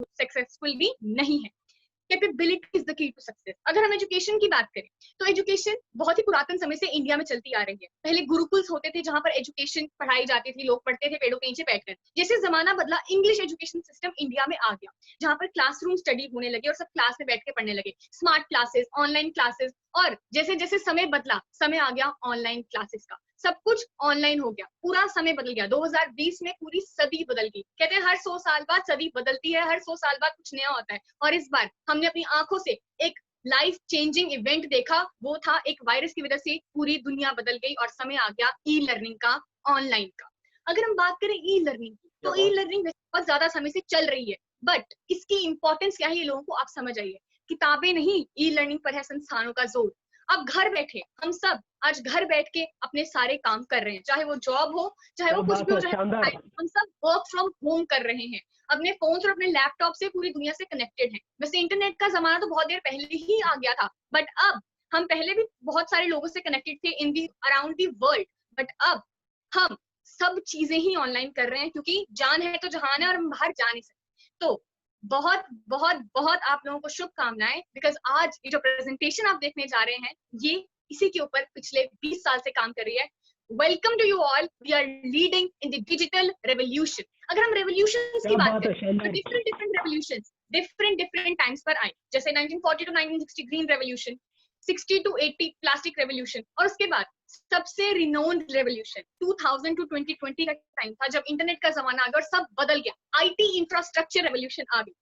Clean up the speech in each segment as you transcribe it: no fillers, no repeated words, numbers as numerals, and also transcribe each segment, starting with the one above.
Successful भी नहीं है। Capability is the key to success. अगर हम एजुकेशन की बात करें तो एजुकेशन बहुत ही पुरातन समय से इंडिया में चलती आ रही है। पहले गुरुकुल्स होते थे जहां पर एजुकेशन पढ़ाई जाती थी, लोग पढ़ते थे पेड़ों के नीचे बैठकर। जैसे जमाना बदला, इंग्लिश एजुकेशन सिस्टम इंडिया में आ गया, जहां पर क्लासरूम स्टडी होने लगे और सब क्लास में बैठ के पढ़ने लगे, स्मार्ट क्लासेस, ऑनलाइन क्लासेस। और जैसे जैसे समय बदला, समय आ गया ऑनलाइन क्लासेस का, सब कुछ ऑनलाइन हो गया, पूरा समय बदल गया। 2020 में पूरी सदी बदल गई। कहते हैं हर 100 साल बाद सदी बदलती है, हर 100 साल बाद कुछ नया होता है। और इस बार हमने अपनी आंखों से एक लाइफ चेंजिंग इवेंट देखा, वो था एक वायरस की वजह से पूरी दुनिया बदल गई और समय आ गया ई लर्निंग का, ऑनलाइन का। अगर हम बात करें ई लर्निंग की, तो ई लर्निंग बहुत ज्यादा समय से चल रही है, बट इसकी इंपॉर्टेंस क्या है ये लोगों को आप समझ आइए। किताबें नहीं, ई लर्निंग पर है संस्थानों का जोर। अब घर बैठे हम सब आज घर बैठ के अपने सारे काम कर रहे हैं, चाहे वो जॉब हो, चाहे वो कुछ भी हो, चाहे हम सब वर्क फ्रॉम होम कर रहे हैं, अपने फोन और अपने लैपटॉप से पूरी दुनिया से कनेक्टेड हैं। वैसे इंटरनेट का जमाना तो बहुत देर पहले ही आ गया था, बट अब हम पहले भी बहुत सारे लोगों से कनेक्टेड थे इन दी अराउंड दी वर्ल्ड, बट अब हम सब चीजें ही ऑनलाइन कर रहे हैं, क्योंकि जान है तो जहान है और हम बाहर जा नहीं सकते। तो बहुत बहुत बहुत आप लोगों को शुभकामनाएं, बिकॉज आज ये जो प्रेजेंटेशन आप देखने जा रहे हैं ये इसी के ऊपर पिछले 20 साल से काम कर रही है। Welcome to you all, we are leading in the digital revolution. अगर हम रेवोल्यूशंस की बात करें तो डिफरेंट रेवोल्यूशंस डिफरेंट टाइम्स पर आए, जैसे 1940 to 1960 green revolution, 60 to 80 plastic revolution, और उसके बाद सबसे रिनोन्ड रेवोल्यूशन 2000 टू 2020 का टाइम था जब इंटरनेट का जमाना आ गया और सब बदल गया, आईटी इंफ्रास्ट्रक्चर रेवोल्यूशन आ गई।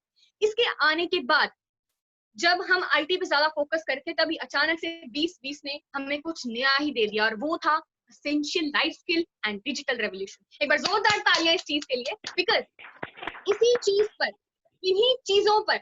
इसके आने के बाद जब हम आईटी पे ज्यादा फोकस करके, तभी अचानक से 2020 ने हमें कुछ नया ही दे दिया, और वो था essential life skill and digital revolution. एक बार जोरदार तालियां इस चीज के लिए, बिकॉज इसी चीज पर, इन्हीं चीजों पर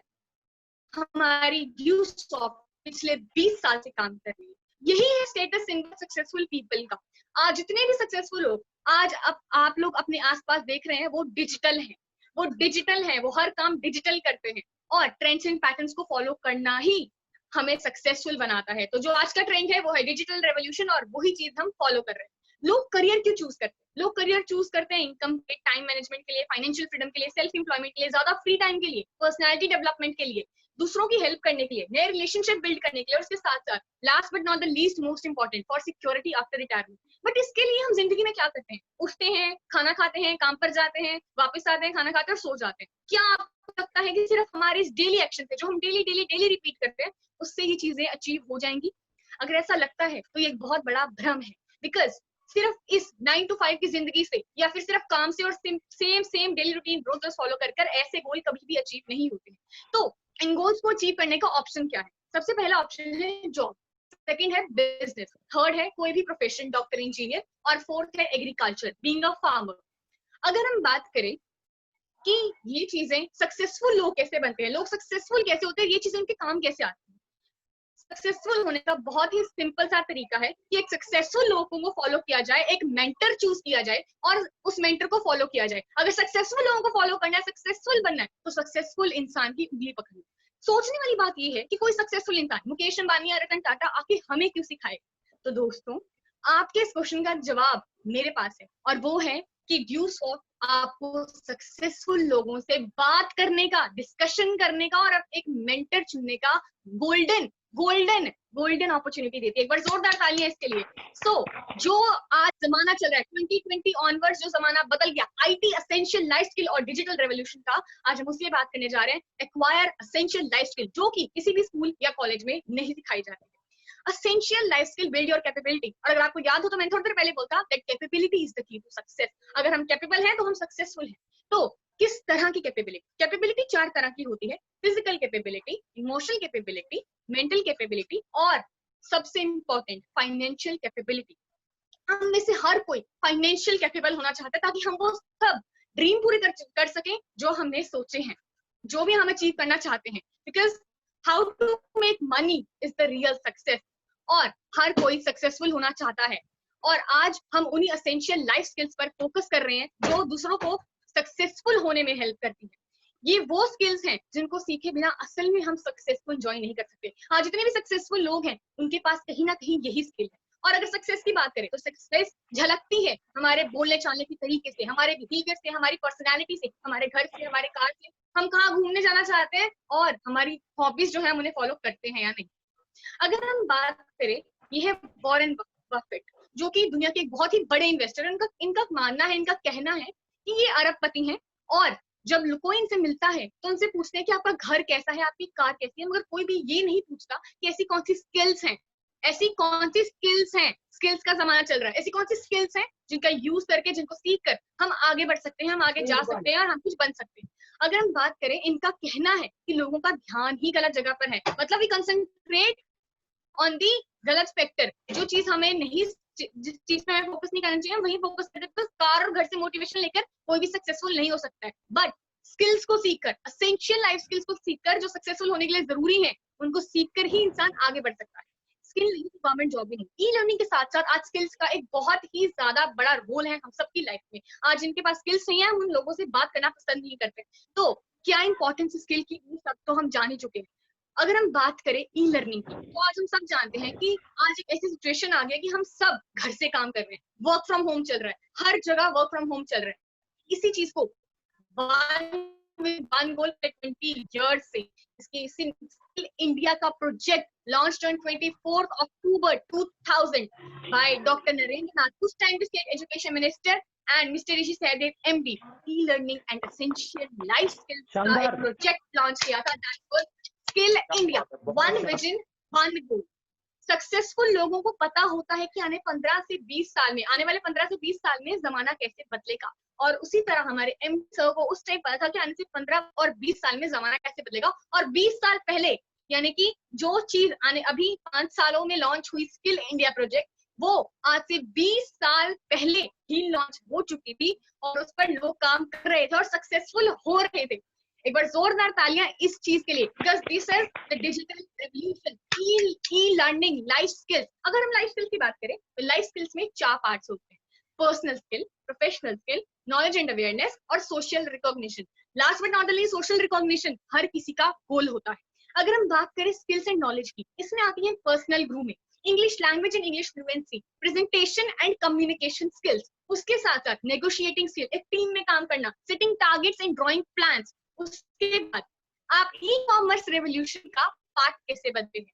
हमारी यूसॉफ्ट पिछले 20 साल से काम कर रही है। यही है स्टेटस सिंबल सक्सेसफुल पीपल का। आज जितने भी सक्सेसफुल लोग आज आप लोग अपने आसपास देख रहे हैं, वो डिजिटल हैं, वो डिजिटल हैं, वो हर काम डिजिटल करते हैं, और ट्रेंड्स एंड पैटर्न्स को फॉलो करना ही हमें सक्सेसफुल बनाता है। तो जो आज का ट्रेंड है वो है डिजिटल रेवोल्यूशन, और वही चीज हम फॉलो कर रहे हैं। लोग करियर क्यों चूज करते हैं? लोग करियर चूज करते हैं इनकम के, टाइम मैनेजमेंट के लिए, फाइनेंशियल फ्रीडम के लिए, सेल्फ एम्प्लॉयमेंट के लिए, ज्यादा फ्री टाइम के लिए, पर्सनैलिटी डेवलपमेंट के लिए, दूसरों की हेल्प करने के लिए, नए रिलेशनशिप बिल्ड करने के लिए, और इसके साथ साथ last but not the least most important, for security after retirement. But इसके लिए हम जिंदगी में क्या करते हैं? उठते हैं, खाना खाते हैं, काम पर जाते हैं, वापस आते हैं, खाना खाते हैं और सो जाते हैं। क्या आपको लगता है कि सिर्फ हमारे इस डेली एक्शन से, जो हम डेली डेली डेली रिपीट करते हैं, उससे ही चीजें अचीव हो जाएंगी? अगर ऐसा लगता है तो ये एक बहुत बड़ा भ्रम है, बिकॉज सिर्फ इस 9 to 5 की जिंदगी से, या फिर सिर्फ काम से और सेम डेली रूटीन रोज रोज फॉलो कर ऐसे गोल कभी भी अचीव नहीं होते हैं। तो इन गोल्स को अचीव करने का ऑप्शन क्या है? सबसे पहला ऑप्शन है जॉब, सेकंड है बिजनेस, थर्ड है कोई भी प्रोफेशन, डॉक्टर, इंजीनियर, और फोर्थ है एग्रीकल्चर, बीइंग अ फार्मर। अगर हम बात करें कि ये चीजें सक्सेसफुल लोग कैसे बनते हैं, लोग सक्सेसफुल कैसे होते हैं, ये चीजें उनके काम कैसे आती है, सक्सेसफुल होने का बहुत ही सिंपल सा तरीका है कि एक सक्सेसफुल लोगों को फॉलो किया जाए, एक मेंटर चूज किया जाए और उस मेंटर को फॉलो किया जाए। अगर सक्सेसफुल लोगों को फॉलो करना है, सक्सेसफुल बनना है, तो सक्सेसफुल इंसान की उंगली पकड़नी। सोचने वाली बात यह है कि कोई सक्सेसफुल इंसान, मुकेश अंबानी या रतन टाटा, आके हमें क्यों सिखाए? तो दोस्तों, आपके इस क्वेश्चन का जवाब मेरे पास है, और वो है कि ड्यूसॉफ्ट आपको सक्सेसफुल लोगों से बात करने का, डिस्कशन करने का और एक मेंटर चुनने का गोल्डन गोल्डन गोल्डन अपॉर्चुनिटी देती है। एक बार जोरदार तालियां इसके लिए। जो आज जमाना चल रहा है 2020 ऑनवर्ड्स, जो जमाना बदल गया आईटी एसेंशियल लाइफ स्किल और डिजिटल रेवोल्यूशन का, आज हम उसकी बात करने जा रहे हैं, एक्वायर एसेंशियल लाइफ स्किल, जो कि किसी भी स्कूल या कॉलेज में नहीं सिखाई जाती है। Essential life skill build your capability. और अगर आपको याद हो तो मैंने थोड़ी देर पहले बोला that capability is the key to success. अगर हम कैपेबल हैं तो हम सक्सेसफुल हैं। तो किस तरह की कैपेबिलिटी? कैपेबिलिटी 4 तरह की होती है, physical capability, emotional capability, mental capability, और सबसे इंपॉर्टेंट फाइनेंशियल कैपेबिलिटी। हम में से हर कोई फाइनेंशियल कैपेबल होना चाहता है, ताकि हम वो सब ड्रीम पूरे कर सकें जो हमने सोचे हैं, जो भी हम अचीव करना चाहते हैं। Because how to make money is the real success, और हर कोई सक्सेसफुल होना चाहता है। और आज हम उन्हीं एसेंशियल लाइफ स्किल्स पर फोकस कर रहे हैं जो दूसरों को सक्सेसफुल होने में हेल्प करती है। ये वो स्किल्स हैं जिनको सीखे बिना असल में हम सक्सेसफुल जॉइन नहीं कर सकते। हाँ, जितने भी सक्सेसफुल लोग हैं उनके पास कहीं ना कहीं यही स्किल है। और अगर सक्सेस की बात करें तो सक्सेस झलकती है हमारे बोलने चालने के तरीके से, हमारे बिहेवियर से, हमारी पर्सनैलिटी से, हमारे घर से, हमारे कार से, हम कहाँ घूमने जाना चाहते हैं और हमारी हॉबीज जो है हम उन्हें फॉलो करते हैं या नहीं। अगर हम बात करें, ये है वॉरेन बफेट, जो कि दुनिया के एक बहुत ही बड़े इन्वेस्टर हैं। इनका इनका मानना है, इनका कहना है कि ये अरबपति हैं, और जब कोई इनसे मिलता है तो उनसे पूछते हैं कि आपका घर कैसा है, आपकी कार कैसी है, मगर कोई भी ये नहीं पूछता कि ऐसी कौन सी स्किल्स हैं, ऐसी कौन सी स्किल्स हैं, स्किल्स का जमाना चल रहा है, ऐसी कौन सी स्किल्स हैं जिनका यूज करके, जिनको सीख कर हम आगे बढ़ सकते हैं, हम आगे जा सकते हैं और हम कुछ बन सकते हैं। अगर हम बात करें, इनका कहना है कि लोगों का ध्यान ही गलत जगह पर है, मतलब वी कंसंट्रेट ऑन दी गलत स्पेक्टर। जो चीज हमें नहीं, जिस चीज पे हमें फोकस नहीं करना चाहिए, हम वही फोकस करते हैं। तो कार और घर से मोटिवेशन लेकर कोई भी सक्सेसफुल नहीं हो सकता है, बट स्किल्स को सीखकर, असेंशियल लाइफ स्किल्स को सीखकर जो सक्सेसफुल होने के लिए जरूरी है, उनको सीखकर ही इंसान आगे बढ़ सकता है। स्किल नहीं तो गवर्नमेंट जॉब भी नहीं। ई लर्निंग के साथ साथ आज स्किल्स का एक बहुत ही ज्यादा बड़ा रोल है हम सबकी लाइफ में। आज जिनके पास स्किल्स नहीं है, हम उन लोगों से बात करना पसंद नहीं करते। तो क्या इंपॉर्टेंस स्किल की, सब तो हम जान ही चुके हैं। अगर हम बात करें ई लर्निंग की, तो आज हम सब जानते हैं कि आज एक ऐसी सिचुएशन आ गई है कि हम सब घर से काम कर रहे हैं, वर्क फ्रॉम होम चल रहा है, हर जगह वर्क फ्रॉम होम चल रहा है। इसी चीज को वन गोल 20 years से इसकी स्किल इंडिया का project launch on 24 October 2000 by doctor Narendra Nath, उस टाइम के state education minister, and mister Rishi Sahdev MD. E learning and essential life skills का एक प्रोजेक्ट लॉन्च किया था, that was skill India, one vision one goal. Successful लोगों को पता होता है कि आने वाले 15 से 20 साल में जमाना कैसे बदलेगा, और उसी तरह हमारे एम सर को उस टाइम पता था कि आने से 15 और 20 साल में जमाना कैसे बदलेगा। और 20 साल पहले, यानी कि जो चीज आने अभी 5 सालों में लॉन्च हुई स्किल इंडिया प्रोजेक्ट, वो आज से 20 साल पहले ही लॉन्च हो चुकी थी, और उस पर लोग काम कर रहे थे और सक्सेसफुल हो रहे थे। एक बार जोरदार तालियां इस चीज के लिए, because this is the digital revolution, e learning, life skills. अगर हम लाइफ स्किल्स की बात करें, तो लाइफ स्किल्स में 4 पार्ट्स होते हैं: personal skill, professional skill, knowledge and awareness, और social recognition. Last but not the least, social recognition हर किसी का गोल होता है। अगर हम बात करें स्किल्स एंड नॉलेज की, इसमें आती है personal grooming, English language and English fluency, presentation and communication skills, उसके साथ साथ नेगोशिएटिंग स्किल, एक टीम में काम करना, setting targets and drawing plans. उसके बाद आप ई कॉमर्स रेवोल्यूशन का पार्ट कैसे बनते हैं?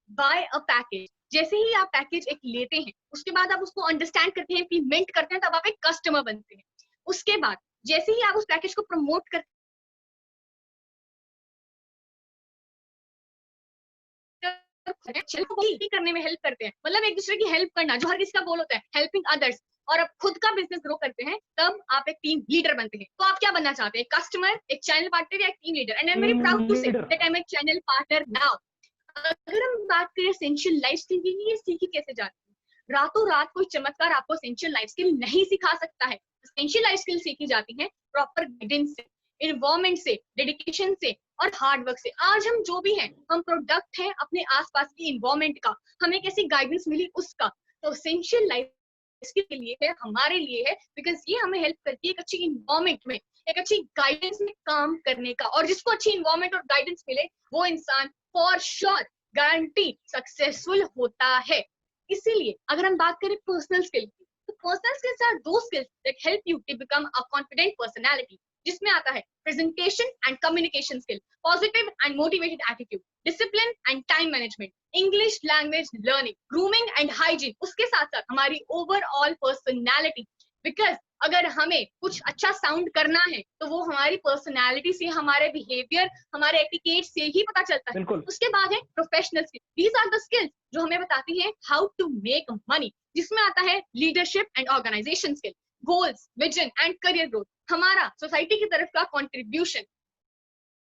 By a package. जैसे ही आप पैकेज एक लेते हैं, उसके बाद आप उसको अंडरस्टैंड करते हैं, इम्प्लीमेंट करते हैं, तब आप एक कस्टमर बनते हैं। उसके बाद जैसे ही आप उस पैकेज को प्रमोट करते करने में हेल्प करते हैं, मतलब एक दूसरे की हेल्प करना, जो हर किसी का गोल होता है, हेल्पिंग अदर्स, और अब खुद का बिजनेस ग्रो करते हैं, तब आप एक टीम लीडर बनते हैं। तो आप क्या बनना चाहते हैं? कस्टमर, एक चैनल पार्टनर, या एक team leader? And I am very proud to say that I am a channel partner now. अगर हम बात करें एसेंशियल लाइफ स्किल की, ये सीखी कैसे जाती है? रातों रात कोई चमत्कार आपको एसेंशियल लाइफ स्किल नहीं सिखा सकता है। एसेंशियल लाइफ स्किल सीखी जाती है प्रॉपर गाइडेंस से, इन्वॉल्वमेंट से, डेडिकेशन से, और हार्ड वर्क से। आज हम जो भी हैं, हम प्रोडक्ट हैं अपने आसपास की इन्वॉल्वमेंट का, हमें कैसी गाइडेंस मिली उसका। तो एसेंशियल लाइफ के लिए है, हमारे लिए है, बिकॉज ये हमें हेल्प करती है एक अच्छी इन्वॉल्वमेंट में, एक अच्छी गाइडेंस में काम करने का। और जिसको अच्छी इन्वॉल्वमेंट और गाइडेंस मिले, वो इंसान फॉर श्योर गारंटी सक्सेसफुल होता है। इसीलिए अगर हम बात करें पर्सनल स्किल की, तो personal skills are those skills that help you to become a confident personality, जिसमें आता है presentation and communication skill, positive and motivated attitude, discipline and time management, English language learning, grooming and hygiene, उसके साथ साथ हमारी overall personality. Because अगर हमें कुछ अच्छा साउंड करना है, तो वो हमारी पर्सनालिटी से, हमारे बिहेवियर, हमारे एटिकेट से ही पता चलता है। उसके बाद है professional skill. These are the skills जो हमें बताती हैं हाउ टू मेक मनी, जिसमें आता है leadership and organization skill, goals, vision and career growth, हमारा सोसाइटी की तरफ का कॉन्ट्रीब्यूशन,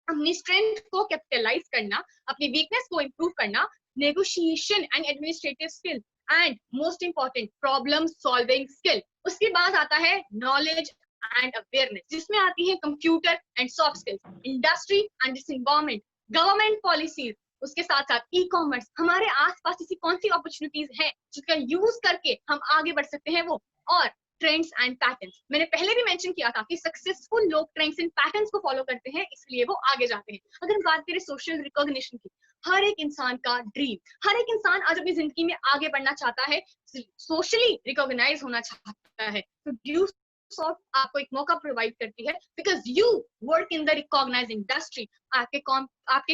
अपनी स्ट्रेंथ को कैपिटलाइज करना, अपनी वीकनेस को इंप्रूव करना, negotiation and administrative skill, and most important problem solving skill. उसके बाद आता है नॉलेज एंड अवेयरनेस, जिसमें आती है computer and soft skills, industry and this environment, government policies. उसके साथ साथ ई कॉमर्स, हमारे आसपास ऐसी कौन सी अपॉर्चुनिटीज हैं जिसका यूज करके हम आगे बढ़ सकते हैं वो, और ट्रेंड्स एंड पैटर्न्स। मैंने पहले भी मेंशन किया था कि सक्सेसफुल लोग ट्रेंड्स एंड पैटर्न्स को फॉलो करते हैं, इसलिए वो आगे जाते हैं। अगर हम बात करें सोशल रिकॉग्निशन की, हर एक इंसान का ड्रीम, हर एक इंसान आज अपनी जिंदगी में आगे बढ़ना चाहता है, सोशली रिकॉग्नाइज होना चाहता है। तो ड्यू माइक्रोसॉफ्ट आपको एक मौका प्रोवाइड करती है because you work in the recognized industry. आपके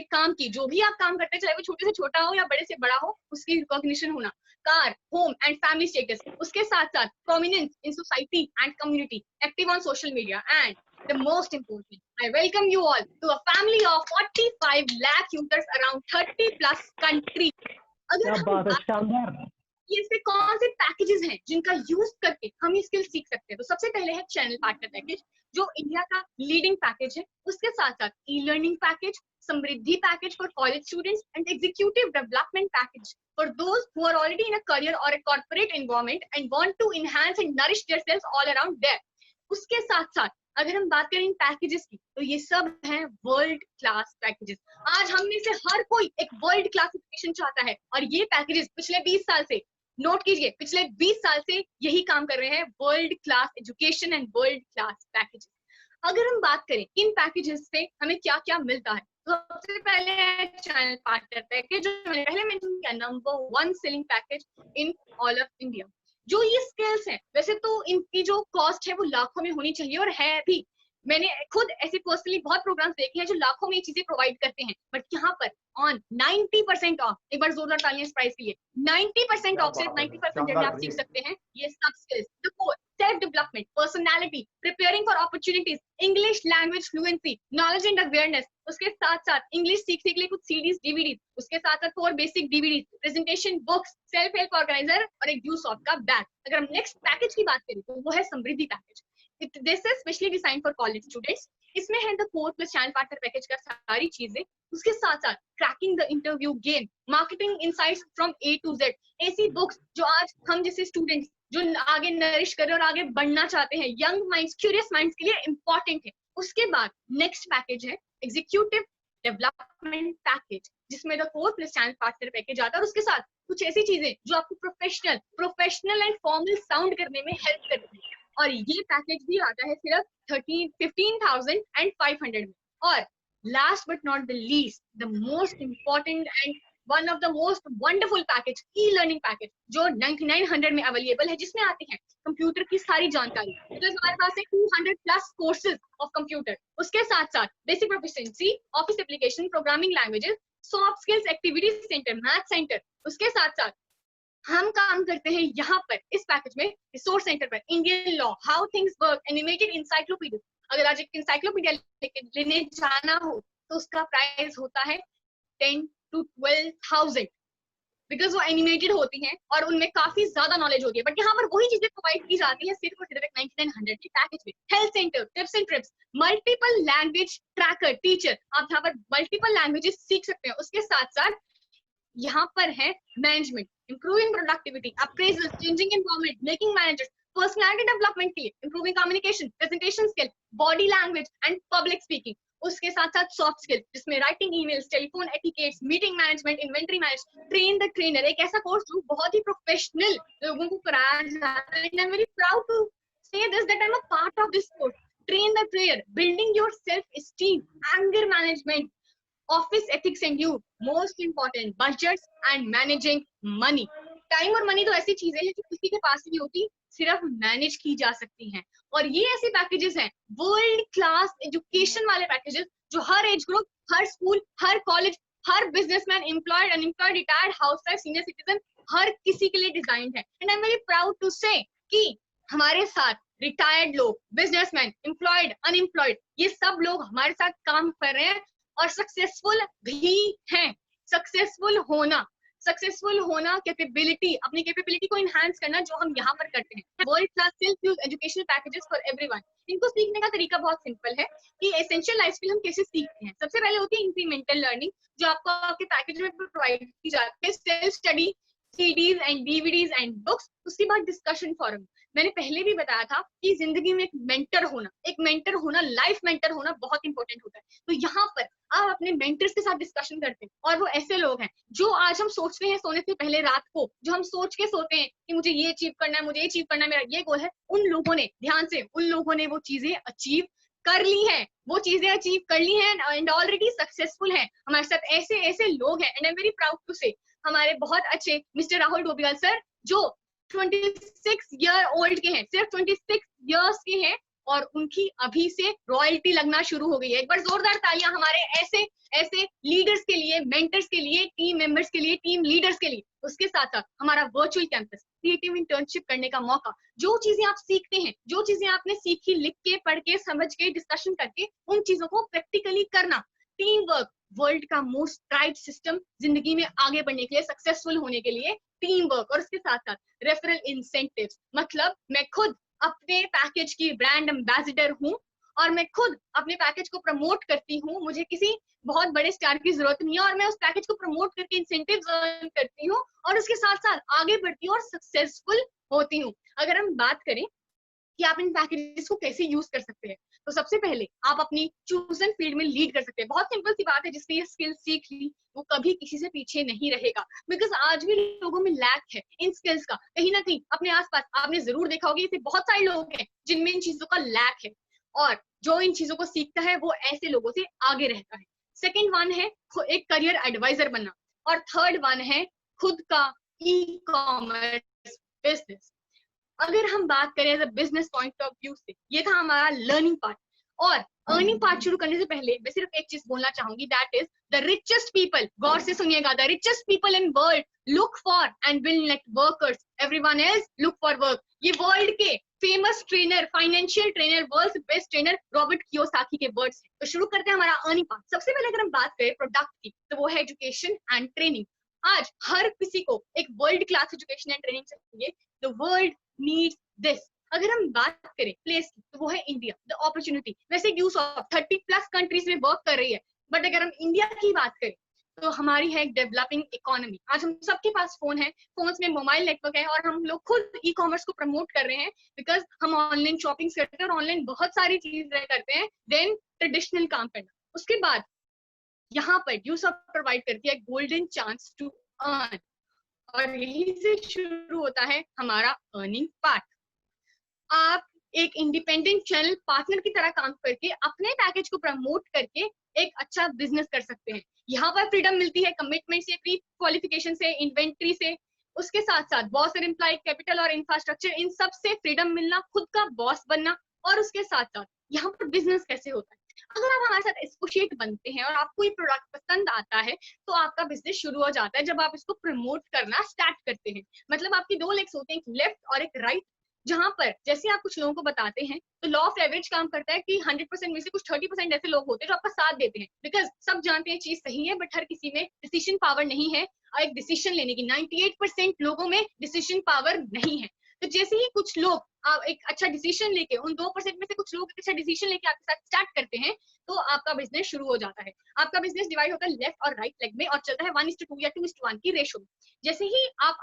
काम की जो भी आप काम करते हैं, चाहे वो छोटे से छोटा हो या बड़े से बड़ा हो, उसकी रिकॉग्निशन होना, car, home and family status, उसके साथ साथ prominence in society and community, active on social media, and the most important, I welcome you all to a family of 45 lakh users around 30 plus countries. अगर हम शानदार, ये ऐसे कौन से पैकेजेस हैं जिनका यूज करके हम ये स्किल सीख सकते हैं, तो सबसे पहले है चैनल पार्टनर पैकेज, जो इंडिया का लीडिंग पैकेज है। उसके साथ साथ e learning package, Samriddhi package for college students, and executive development package for those who are already in a career और a corporate environment and want to enhance and nourish theirselves all around there. उसके साथ साथ अगर हम बात करें इन packages की, तो ये सब हैं वर्ल्ड क्लास पैकेजेस। आज हम में से हर कोई एक वर्ल्ड क्लास एजुकेशन चाहता है, और ये पैकेजेस पिछले 20 साल से, नोट कीजिए, पिछले 20 साल से यही काम कर रहे हैं, world class education and world class packages. अगर हम बात करें इन पैकेजेस से हमें क्या क्या मिलता है, तो सबसे पहले है चैनल पार्टनर पैकेज, जो मैंने पहले मेंशन किया, number 1 selling package in all of India. जो ये स्किल्स हैं, वैसे तो इनकी जो कॉस्ट है वो लाखों में होनी चाहिए, और है भी। मैंने खुद ऐसे पर्सनली बहुत प्रोग्राम्स देखे हैं जो लाखों में ये चीजें प्रोवाइड करते हैं, बट यहाँ पर ऑन 90% ऑफ, एक बार जोरदार तालियां इस प्राइस के लिए, 90% ऑफ, सिर्फ 90% में आप सीख सकते हैं ये सब skills. Self development, personality, preparing for opportunities, English language fluency, knowledge and awareness, उसके साथ साथ इंग्लिश सीखने के लिए कुछ सीरीज, डीवीडीज, उसके साथ साथ 4 basic DVDs, presentation books, self help organiser और एक ड्यूसॉफ्ट का बैग। अगर हम नेक्स्ट पैकेज की बात करें तो वो है Samriddhi package. This is specially design for college students. इसमें है the core plus channel partner package का सारी चीजें, उसके साथ साथ cracking the interview game, marketing insights from A to Z, ऐसी बुक्स जो आज हम जैसे स्टूडेंट्स जो आगे नरिश कर रहे हैं और आगे बढ़ना चाहते हैं, यंग माइंड्स, क्यूरियस माइंड्स के लिए इंपॉर्टेंट है। उसके बाद नेक्स्ट पैकेज है एग्जीक्यूटिव डेवलपमेंट पैकेज, जिसमें the core plus channel partner package आता है, और उसके साथ कुछ ऐसी चीजें जो आपको प्रोफेशनल एंड फॉर्मल साउंड करने में हेल्प करती है। और ये पैकेज भी आता है सिर्फ 15,500 में। और last but not the least, the most important and one of the most wonderful package, E learning package, जो 9900 में अवेलेबल है, जिसमें आते हैं कंप्यूटर की सारी जानकारी। तो हमारे पास है 200 प्लस कोर्सेज ऑफ कंप्यूटर, उसके साथ साथ basic proficiency, office application, programming languages, soft skills activities centre, math centre. उसके साथ साथ हम काम करते हैं यहाँ पर इस पैकेज में रिसोर्स सेंटर पर, Indian law, how things work, animated encyclopedia. अगर आज एक इंसाइक्लोपीडिया लेने जाना हो तो उसका प्राइस होता है 10 to 12,000, बिकॉज वो एनिमेटेड होती हैं और उनमें काफी ज्यादा नॉलेज होती है। बट यहाँ पर वही चीजें प्रोवाइड की जाती है सिर्फ और सिर्फ 9900 के पैकेज में। Health centre, tips and trips, multiple language tracker, teacher, आप यहाँ पर मल्टीपल लैंग्वेजेस सीख सकते हैं। उसके साथ साथ यहाँ पर है management, improving productivity, appraisal, changing environment, making managers, personality development के लिए improving communication, presentation skill, body language and public speaking. उसके साथ साथ सॉफ्ट स्किल्स, जिसमें writing emails, telephone etiquettes, meeting management, inventory management, train the trainer, एक ऐसा course जो बहुत ही प्रोफेशनल लोगों को कराया जाता है। And I am very proud to say this that I am a part of this course. Train the trainer, building your self esteem, anger management, office ethics and you, most important budgets and managing money. Time और money तो ऐसी चीजें हैं जो किसी के पास नहीं होती, सिर्फ मैनेज की जा सकती हैं। और ये ऐसे पैकेजेस हैं, वर्ल्ड क्लास एजुकेशन वाले पैकेजेस, जो हर एज ग्रुप, हर स्कूल, हर कॉलेज, हर businessman, employed, unemployed, retired, housewife, senior citizen, हर किसी के लिए डिजाइन है। And I am very proud to say कि हमारे साथ रिटायर्ड लोग, बिजनेसमैन, एम्प्लॉयड, अनएम्प्लॉयड, ये सब लोग हमारे साथ काम कर रहे हैं और सक्सेसफुल भी हैं। सक्सेसफुल होना कैपेबिलिटी, अपनी कैपेबिलिटी को इनहांस करना, जो हम यहाँ पर करते हैं। World class self use educational packages for everyone. इनको सीखने का तरीका बहुत सिंपल है कि एसेंशियल लाइफ स्किल हम कैसे सीखते हैं। सबसे पहले होती है इंक्रीमेंटल लर्निंग, जो आपको आपके पैकेज में प्रोवाइड की जाती है, self study, CDs and DVDs and books. उसके बाद डिस्कशन फोरम। मैंने पहले भी बताया था कि जिंदगी में एक मेंटर होना, लाइफ मेंटर होना बहुत इंपॉर्टेंट होता है। तो यहाँ पर आप अपने मेंटर्स के साथ डिस्कशन करते हैं, और वो ऐसे लोग हैं जो आज हम सोचते हैं सोने से पहले रात को, जो हम सोच के सोते हैं कि मुझे ये अचीव करना है, मुझे ये अचीव करना है, मेरा ये गोल है, उन लोगों ने वो चीजें अचीव कर ली है, एंड ऑलरेडी सक्सेसफुल है। हमारे साथ ऐसे लोग हैं, and I am very proud to say हमारे बहुत अच्छे मिस्टर राहुल डोबियाल सर, जो 26-year-old के हैं, सिर्फ 26 years के हैं, और उनकी अभी से रॉयल्टी लगना शुरू हो गई है। एक बार जोरदार तालियां हमारे ऐसे ऐसे लीडर्स के लिए, मेंटर्स के लिए, टीम मेंबर्स के लिए, टीम लीडर्स के लिए। उसके साथ साथ हमारा वर्चुअल कैंपस, क्रिएटिव इंटर्नशिप करने का मौका, जो चीजें आप सीखते हैं, जो चीजें आपने सीखी लिख के, पढ़ के, समझ के, डिस्कशन करके, उन चीजों को प्रैक्टिकली करना, टीम वर्क, वर्ल्ड का मोस्ट ट्राइड सिस्टम जिंदगी में आगे बढ़ने के लिए, सक्सेसफुल होने के लिए टीम वर्क। और उसके साथ साथ रेफरल इंसेंटिव्स, मतलब मैं खुद अपने पैकेज की ब्रांड एम्बेसडर हूँ और मैं खुद अपने पैकेज को प्रमोट करती हूँ। मुझे किसी बहुत बड़े स्टार की जरूरत नहीं है और मैं उस पैकेज को प्रमोट करके इंसेंटिव्स अर्न करती हूँ और उसके साथ साथ आगे बढ़ती हूँ और सक्सेसफुल होती हूँ। अगर हम बात करें कि आप इन पैकेजेस को कैसे यूज कर सकते हैं, तो सबसे पहले आप अपनी चूजन फील्ड में लीड कर सकते हैं। बहुत सिंपल सी बात है, जिसने ये स्किल सीख ली वो कभी किसी से पीछे नहीं रहेगा, बिकॉज आज भी लोगों में लैक है इन स्किल्स का। कहीं ना कहीं अपने आसपास आपने जरूर देखा होगा, ऐसे बहुत सारे लोग हैं जिनमें इन चीजों का लैक है, और जो इन चीजों को सीखता है वो ऐसे लोगों से आगे रहता है। सेकेंड वन है एक करियर एडवाइजर बनना, और थर्ड वन है खुद का ई कॉमर्स बिजनेस। अगर हम बात करें as a business point of view से, ये था हमारा लर्निंग पार्ट। और अर्निंग पार्ट शुरू करने से पहले मैं सिर्फ एक चीज बोलना चाहूंगी, that is the richest people, गौर से सुनिएगा, the richest people in world look for and will net workers, everyone else look for work. ये वर्ल्ड के famous trainer, financial trainer, world best trainer Robert Kiyosaki के words हैं। तो शुरू करते हैं हमारा अर्निंग पार्ट। सबसे पहले अगर हम बात करें प्रोडक्ट की, तो वो है एजुकेशन एंड ट्रेनिंग। आज हर किसी को एक world class education and training चाहिए। The world needs this. अगर हम बात करें प्लेस की, तो वो है इंडिया, द अपॉर्चुनिटी। वैसे यूसॉफ्ट 30+ कंट्रीज में वर्क कर रही है, बट अगर हम इंडिया की बात करें तो हमारी है एक डेवलपिंग इकोनॉमी। आज हम सबके पास फोन है, फोन में मोबाइल नेटवर्क है, और हम लोग खुद ई कॉमर्स को प्रमोट कर रहे हैं, बिकॉज हम ऑनलाइन शॉपिंग करते हैं और ऑनलाइन बहुत सारी चीजें करते हैं देन ट्रेडिशनल काम करना। उसके बाद यहाँ पर यूसॉफ्ट प्रोवाइड करती है गोल्डन चांस टू अर्न, और यहीं से शुरू होता है हमारा अर्निंग पार्ट। आप एक इंडिपेंडेंट चैनल पार्टनर की तरह काम करके अपने पैकेज को प्रमोट करके एक अच्छा बिजनेस कर सकते हैं। यहाँ पर फ्रीडम मिलती है कमिटमेंट से, प्री क्वालिफिकेशन से, इन्वेंट्री से। उसके साथ साथ बॉस और एम्प्लॉय, कैपिटल और इंफ्रास्ट्रक्चर, इन सब से फ्रीडम मिलना, खुद का बॉस बनना। और उसके साथ साथ यहाँ पर बिजनेस कैसे होता है, अगर आप हमारे साथ एसोसिएट बनते हैं और आपको ये प्रोडक्ट पसंद आता है, तो आपका बिजनेस शुरू हो जाता है जब आप इसको प्रमोट करना स्टार्ट करते हैं। मतलब आपकी दो लेग्स होते हैं, एक लेफ्ट और एक राइट, जहां पर जैसे आप कुछ लोगों को बताते हैं तो लॉ ऑफ एवरेज काम करता है कि 100% में से कुछ 30% ऐसे लोग होते हैं जो आपका साथ देते हैं, बिकॉज सब जानते हैं चीज सही है, बट हर किसी में डिसीजन पावर नहीं है। और एक डिसीजन लेने की 98% लोगों में डिसीजन पावर नहीं है। तो जैसे ही कुछ लोग आप एक अच्छा डिसीजन लेके, उन 2% में से कुछ लोग एक अच्छा डिसीजन लेके आपके साथ स्टार्ट करते हैं, तो आपका बिजनेस शुरू हो जाता है। आपका बिजनेस डिवाइड होता है लेफ्ट और राइट लेग में, और चलता है 1:2 या 2:1 की रेशो में। जैसे ही आप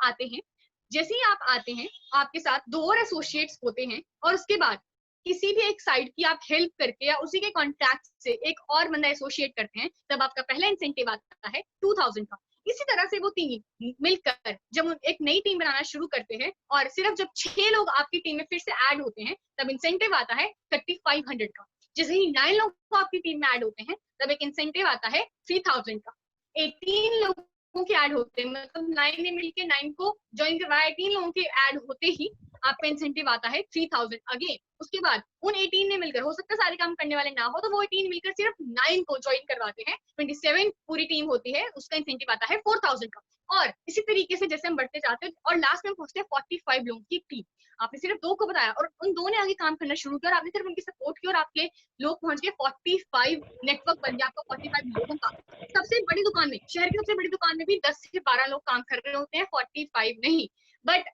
आते हैं आपके साथ दो और एसोसिएट्स होते हैं, और उसके बाद किसी भी एक साइड की आप हेल्प करके या उसी के कॉन्टैक्ट से एक और बंदा एसोसिएट करते हैं, तब आपका पहला इंसेंटिव आता है 2000 का। इसी तरह से वो तीन मिलकर जब एक नई टीम बनाना शुरू करते हैं, और सिर्फ जब 6 लोग आपकी टीम में फिर से ऐड होते हैं, तब इंसेंटिव आता है 3500 का। जैसे ही 9 लोग आपकी टीम में ऐड होते हैं, तब एक इंसेंटिव आता है 3000 का। 18 लोगों के ऐड होते हैं, मतलब 9 ने मिलकर 9 को ज्वाइन करवाया, 18 लोगों के ऐड होते ही आपका इंसेंटिव आता है 3000 अगेन। उसके बाद उन 18 ने मिलकर, हो सकता है सारे काम करने वाले ना हो, तो वो 18 मिलकर सिर्फ 9 को ज्वाइन करवाते हैं, 27 पूरी टीम होती है, उसका इंसेंटिव आता है 4000 का। और इसी तरीके से जैसे हम बढ़ते जाते हैं और लास्ट में पहुंचते हैं 45 लोगों की टीम। आपने सिर्फ 2 को बताया और उन 2 ने आगे काम करना शुरू किया, और आपने सिर्फ उनकी सपोर्ट की, और आपके लोग पहुंच गए 45, नेटवर्क बन गया आपका 45 लोगों का। सबसे बड़ी दुकान में, शहर की सबसे बड़ी दुकान में भी 10 से 12 लोग काम कर रहे होते हैं, 45 नहीं, बट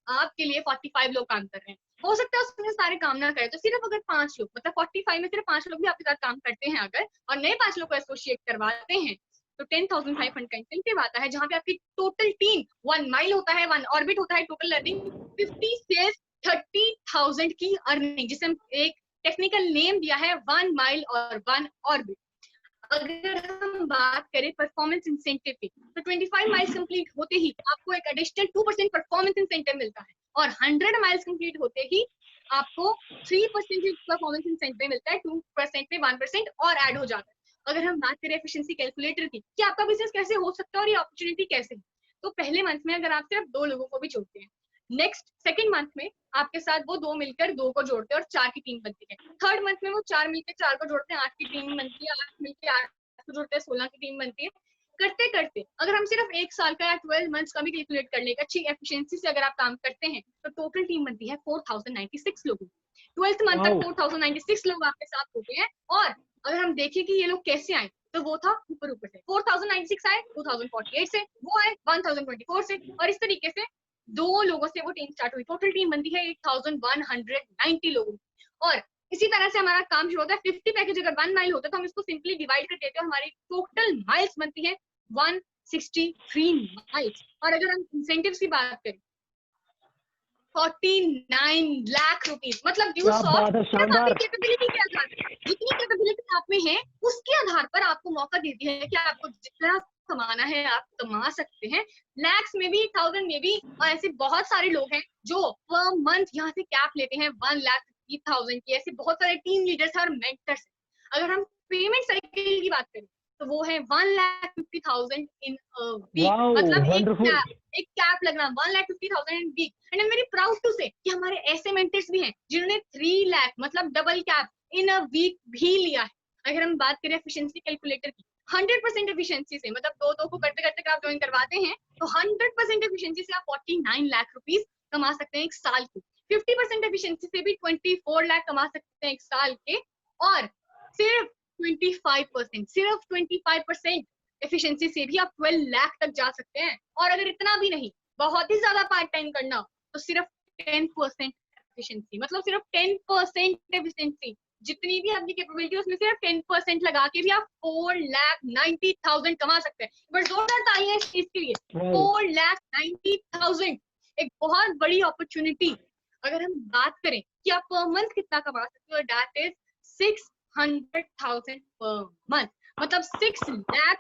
आपके लिए 45 लोग काम कर रहे हैं। हो सकता है उसमें सारे काम ना करें, तो सिर्फ अगर 5 लोग, मतलब 45 में सिर्फ 5 लोग भी आपके साथ काम करते हैं अगर, और नए 5 लोग को एसोसिएट करवाते हैं, तो 10,500 का इंसेंटिव आता है, जहां पे आपकी टोटल टीम 1 माइल होता है, 1 ऑर्बिट होता है, टोटल अर्निंग 50 से 30,000 की अर्निंग, जिसे हम एक टेक्निकल नेम दिया है 1 माइल और 1 ऑर्बिट। अगर हम बात करें परफॉर्मेंस इंसेंटिव की, तो 25 माइल्स कंप्लीट होते ही आपको एक एडिशनल 2% परफॉर्मेंस इंसेंटिव मिलता है, और 100 माइल्स कंप्लीट होते ही आपको 3% परफॉर्मेंस इंसेंटिव मिलता है, 2% में 1% और ऐड हो जाता है। अगर हम बात करें एफिशिएंसी कैलकुलेटर की कि आपका बिजनेस कैसे हो सकता है और ये अपॉर्चुनिटी कैसे है, तो पहले मंथ में अगर आप सिर्फ 2 लोगों को भी जोड़ते हैं, नेक्स्ट सेकंड मंथ में आपके साथ वो 2 मिलकर 2 को जोड़ते हैं और 4 की टीम बनती है। थर्ड मंथ में वो 4 मिलकर 4 को जोड़ते हैं, 8 की टीम बनती है, 8 मिलकर 8 को जोड़ते हैं, 16 की टीम बनती है। करते करते अगर हम सिर्फ 1 साल का या 12 मंथ्स का भी कैलकुलेट कर लें, अच्छी एफिशिएंसी से अगर आप काम करते हैं तो टोटल टीम बनती है 4096 लोगों की। 12th मंथ तक 4096 लोग आपके साथ होते हैं। और अगर हम देखें कि ये लोग कैसे आए, तो वो था ऊपर ऊपर से 4096 आए 2048 से, वो आए 1024 से, और इस तरीके से 2 लोगों से वो टीम स्टार्ट हुई। टोटल टीम बनती है 8190 लोगों की। और इसी तरह से हमारा काम शुरू होता है। 50 पैकेज अगर 1 माइल होता है तो हम इसको सिंपली डिवाइड कर देते हैं, हमारी टोटल माइल्स बनती है 163 माइल्स। और अगर हम इंसेंटिव्स की बात करें 49 लाख रुपीस, मतलब कैपेबिलिटी के आधार पर, जितनी कैपेबिलिटी आप में है उसके आधार पर आपको मौका देती है कि आपको जितना कमाना है आप कमा सकते हैं। लैक्स में भी, 1000 में भी, और ऐसे बहुत सारे लोग हैं जो पर मंथ यहाँ से कैप लेते हैं 1,50,000 की। ऐसे बहुत सारे टीम लीडर्स और मेंटर्स। अगर हम पेमेंट साइकिल की बात करें तो वो है 1,50,000 इन वीक, मतलब एक कैप लगना 1,50,000 in week. And I am very proud to say कि हमारे ऐसे मेंटर्स भी हैं जिन्होंने 3 लाख मतलब double cap in a week भी लिया है। अगर हम बात करें एफिशिएंसी कैलकुलेटर की, 100% एफिशिएंसी से, मतलब 2-2 को करते करते आप ज्वाइन करवाते हैं तो 100% एफिशिएंसी से आप 49 लाख रुपीस कमा सकते हैं एक साल की। 50% एफिशिएंसी से भी 24 लाख कमा सकते हैं एक साल के। और सिर्फ 25% एफिशिएंसी से भी आप 12 लाख तक जा सकते हैं। और अगर इतना भी नहीं, बहुत ही ज्यादा पार्ट टाइम करना, तो सिर्फ 10% एफिशिएंसी, मतलब सिर्फ 10% एफिशिएंसी, जितनी भी आपकी कैपेबिलिटी उसमें सिर्फ 10% लगा के भी आप 4,90,000 कमा सकते हैं। बट जोरदार तालियां इस चीज के लिए। 4,90,000 एक बहुत बड़ी अपॉर्चुनिटी। अगर हम बात करें कि आप पर मंथ कितना कमा सकते हो, दैट इज 600,000 पर मंथ, मतलब 6 lakh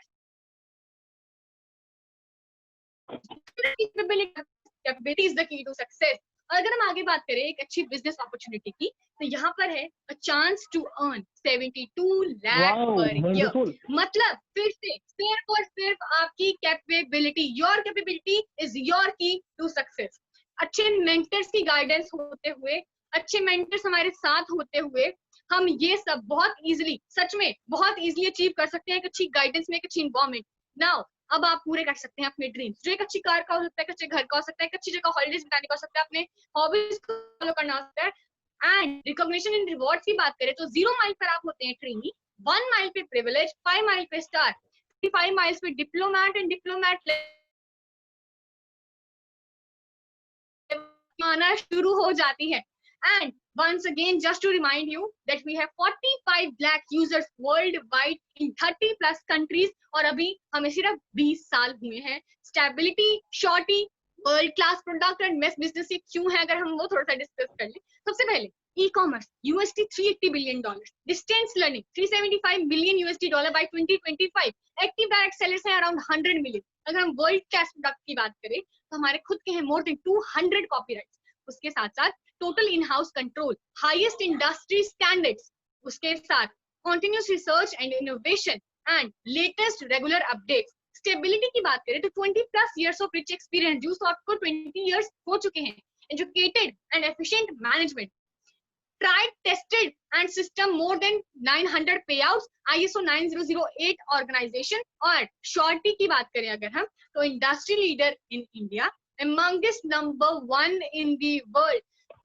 capability is the key to success. और अगर हम आगे बात करें एक अच्छी बिजनेस अपॉर्चुनिटी की, तो यहाँ पर है a chance to earn 72 lakh per year. मतलब फिर से सिर्फ और सिर्फ आपकी capability, your capability is your key to success. अच्छे मेंटर्स की गाइडेंस होते हुए, अच्छे मेंटर्स हमारे साथ होते हुए, हम ये सब बहुत इजीली, सच में बहुत इजीली अचीव कर सकते हैं। एक अच्छी गाइडेंस में, एक अच्छी इन्वायरमेंट। नाउ अब आप पूरे कर सकते हैं अपने ड्रीम्स, जो एक अच्छी कार का हो सकता है, एक अच्छे घर का हो सकता है, एक अच्छी जगह हॉलिडेज बिताने का हो सकता है, अपने हॉबीज को फॉलो करना हो सकता है। एंड रिकॉग्निशन इन रिवॉर्ड्स की बात करें तो 0 माइल पर आप होते हैं ट्रेनी, 1 माइल पे प्रिविलेज, 5 माइल पे स्टार, 5 माइल्स पे डिप्लोमैट, एंड डिप्लोमैट आना शुरू हो जाती है। And once again, just to remind you that we have 45 lakh users worldwide in 30 plus countries, और अभी हमें सिर्फ 20 साल हुए हैं। स्टेबिलिटी, शॉर्टी, world class product and best business ये क्यों है, अगर हम वो थोड़ा सा डिस्कस कर लें। सबसे पहले e commerce USD $380 billion, distance learning $375 million by 2025, active direct sellers हैं अराउंड 100 मिलियन। अगर हम वर्ल्ड क्लास प्रोडक्ट की बात करें तो हमारे खुद के हैं मोर देन 200 कॉपीराइट्स। उसके साथ साथ total in house control, highest industry standards, उसके साथ continuous research and innovation and latest regular updates. Stability की बात करें तो 20 plus years of rich experience, जो सॉफ्ट को 20 इयर्स हो चुके हैं। Educated and efficient management, tried, tested and system more than 900 payouts, ISO 9008 organization। और शॉर्टी की बात करें अगर हम तो industry leader in India, amongst number 1 in the world,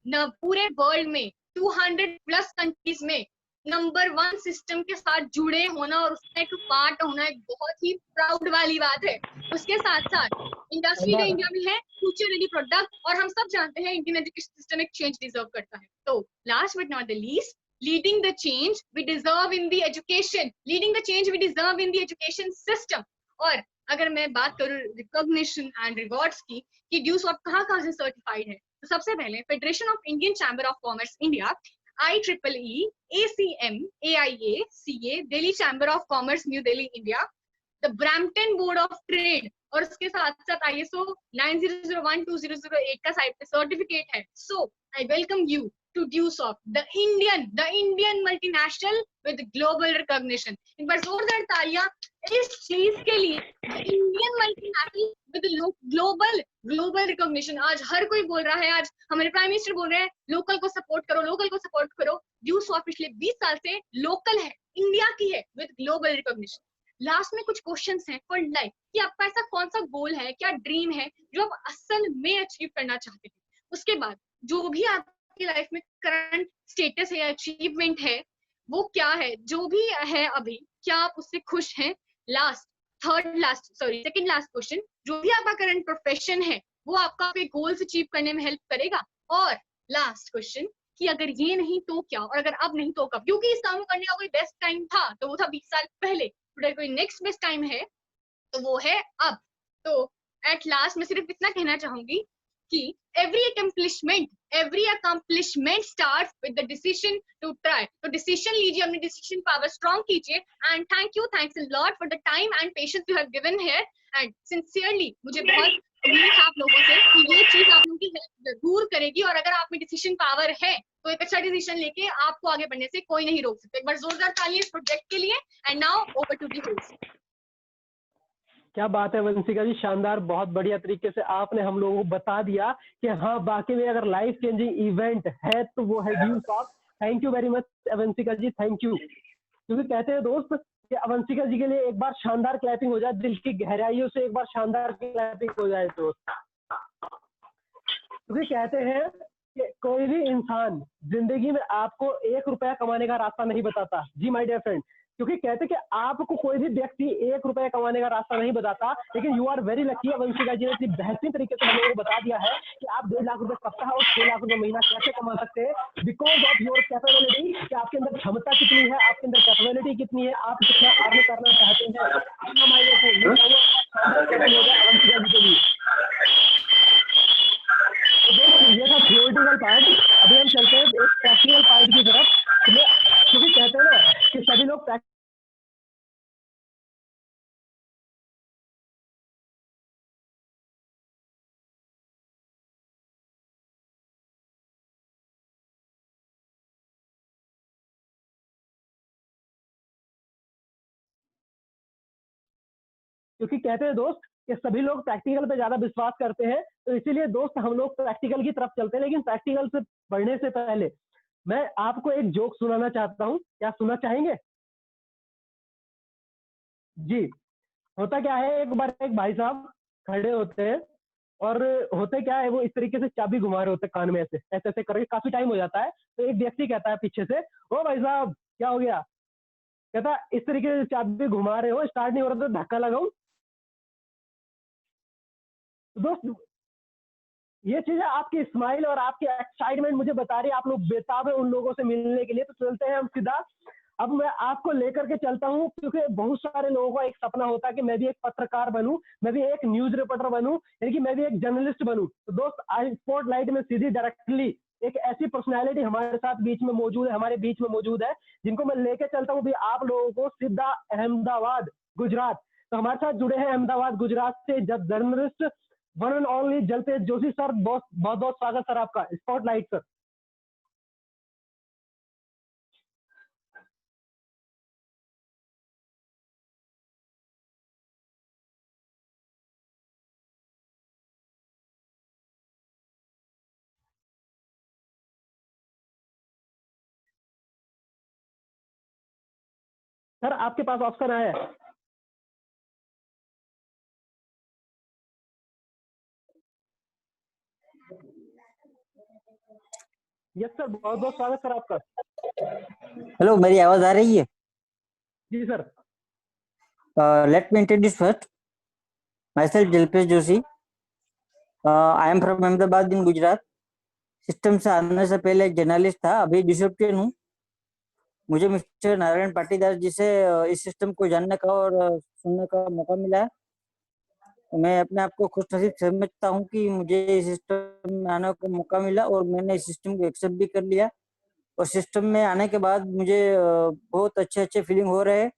न पूरे वर्ल्ड में 200 प्लस कंट्रीज में नंबर 1 सिस्टम के साथ जुड़े होना और उसका एक पार्ट होना एक बहुत ही प्राउड वाली बात है। उसके साथ साथ इंडस्ट्री का इंडिया में है फ्यूचर रेडी प्रोडक्ट, और हम सब जानते हैं इंडियन एजुकेशन सिस्टम एक चेंज डिजर्व करता है। तो last but not the least, leading the change we deserve in the education, leading the change we deserve in the education system. और अगर मैं बात करूं रिकॉग्निशन एंड रिवॉर्ड्स की कि ड्यूसॉफ्ट कहाँ से सर्टिफाइड है, तो सबसे पहले federation of Indian chamber of commerce India, IEEE, ACM, AIA, CA, Delhi chamber of commerce new Delhi India, the Brampton board of trade, और उसके साथ साथ ISO 9001-2008 का साइट पे सर्टिफिकेट है। So I welcome you to Dusoft, the Indian multinational with global recognition. एक बार जोरदार तालियां इस चीज के लिए Indian multinational with global recognition, आज हर कोई बोल रहा है, आज हमारे प्राइम मिनिस्टर बोल रहे हैं लोकल को सपोर्ट करो, लोकल को सपोर्ट करो। ड्यूसॉफ्ट पिछले 20 साल से लोकल है, इंडिया की है, विद ग्लोबल रिकॉग्निशन। लास्ट में कुछ क्वेश्चंस हैं फॉर लाइफ कि आपका ऐसा कौन सा गोल है, क्या ड्रीम है जो आप असल में अचीव करना चाहते थे। उसके बाद जो भी आपकी लाइफ में करंट स्टेटस है या अचीवमेंट है वो क्या है, जो भी है अभी, क्या आप उससे खुश हैं। सेकंड लास्ट क्वेश्चन, जो भी आपका करंट प्रोफेशन है वो आपका आपके गोल्स अचीव करने में हेल्प करेगा। और लास्ट क्वेश्चन कि अगर ये नहीं तो क्या, और अगर अब नहीं तो कब, क्योंकि इस काम को करने का कोई बेस्ट टाइम था तो वो था 20 साल पहले, अगर कोई नेक्स्ट बेस्ट टाइम है तो वो है अब। तो एट लास्ट मैं सिर्फ इतना कहना चाहूंगी कि every accomplishment starts with the decision to try। तो डिसीजन लीजिए, अपनी डिसीजन पावर स्ट्रॉन्ग कीजिए। And thanks a lot for the time and patience you have given here. And sincerely मुझे बहुत उम्मीद है आप लोगों से कि ये चीज आप लोगों की हेल्प जरूर करेगी, और अगर आप में डिसीजन पावर है तो एक अच्छा डिसीजन लेके आपको आगे बढ़ने से कोई नहीं रोक सकता। एक बार जोरदार तालियां इस प्रोजेक्ट के लिए। And now over to the host. क्या बात है वंशिका जी, शानदार, बहुत बढ़िया तरीके से आपने हम लोगों को बता दिया कि हाँ बाकी में अगर लाइफ चेंजिंग इवेंट है तो वो है Dusoft. Thank you very much Vanshika ji, thank you. क्योंकि कहते हैं दोस्त कि वंशिका जी के लिए एक बार शानदार क्लैपिंग हो जाए, दिल की गहराइयों से एक बार शानदार क्लैपिंग हो जाए दोस्त। क्योंकि कहते हैं कि कोई भी इंसान जिंदगी में आपको 1 रुपया कमाने का रास्ता नहीं बताता जी माय डियर फ्रेंड। क्योंकि कहते कि आपको कोई भी व्यक्ति 1 रुपया कमाने का रास्ता नहीं बताता, लेकिन you are very lucky. Vanshika ji ने इतनी बेहतरीन तरीके से हम लोगों को बता दिया है कि आप 1.5 लाख रुपए सप्ताह और 6 लाख रुपए महीना कैसे कमा सकते हैं, बिकॉज ऑफ योर कैपेबिलिटी, कि आपके अंदर क्षमता कितनी है, आपके अंदर कैपेबिलिटी कितनी है, आप कितना अर्न करना चाहते हैं। वंशिका जी के लिए ये था थियोरिटिकल पार्ट। अभी हम चलते हैं एक प्रैक्टिकल पार्ट की तरफ, क्योंकि कहते हैं ना कि सभी लोग क्योंकि कहते हैं दोस्त कि सभी लोग प्रैक्टिकल पे ज्यादा विश्वास करते हैं, तो इसीलिए दोस्त हम लोग प्रैक्टिकल की तरफ चलते हैं। लेकिन प्रैक्टिकल से बढ़ने से पहले मैं आपको एक जोक सुनाना चाहता हूं, क्या सुनना चाहेंगे? जी, होता क्या है, एक बार एक भाई साहब खड़े होते हैं और होते क्या है, वो इस तरीके से चाबी घुमा रहे होते हैं कान में, ऐसे ऐसे ऐसे करके काफी टाइम हो जाता है। तो एक व्यक्ति कहता है पीछे से, ओ भाई साहब क्या हो गया? कहता इस तरीके से चाबी घुमा रहे हो, स्टार्ट नहीं हो रहा तो धक्का लगाऊं। दोस्त ये चीज है, आपकी स्माइल और आपकी एक्साइटमेंट मुझे बता रही है आप लोग बेताब है उन लोगों से मिलने के लिए। तो चलते हैं हम सीधा, अब मैं आपको लेकर के चलता हूं, क्योंकि बहुत सारे लोगों का एक सपना होता है कि मैं भी एक पत्रकार बनूं, मैं भी एक न्यूज रिपोर्टर बनूं, यानी कि मैं भी एक जर्नलिस्ट बनूं। तो दोस्त आज स्पॉटलाइट में सीधी डायरेक्टली एक ऐसी पर्सनैलिटी हमारे साथ बीच में मौजूद है, हमारे बीच में मौजूद है, जिनको मैं लेके चलता हूँ भी आप लोगों को सीधा अहमदाबाद गुजरात। तो हमारे साथ जुड़े हैं अहमदाबाद गुजरात से जब journalist one and only Jaltej Joshi sir. बहुत बहुत स्वागत सर आपका स्पॉटलाइट सर। सर आपके पास ऑप्शन है। यस सर, बहुत बहुत स्वागत सर आपका। हेलो, मेरी आवाज आ रही है? जी sir. Let me introduce first myself, Jalpesh Joshi. I am from Ahmedabad in Gujarat. System से आने से पहले एक जर्नलिस्ट था, अभी डिसरप्टियन हूँ। मुझे मिस्टर नारायण पाटीदार जी से इस सिस्टम को जानने का और सुनने का मौका मिला है। मैं अपने आप को खुशनसीब समझता हूँ कि मुझे इस सिस्टम में आने का मौका मिला और मैंने इस सिस्टम को एक्सेप्ट भी कर लिया। और सिस्टम में आने के बाद मुझे बहुत अच्छे अच्छे फीलिंग हो रहे हैं।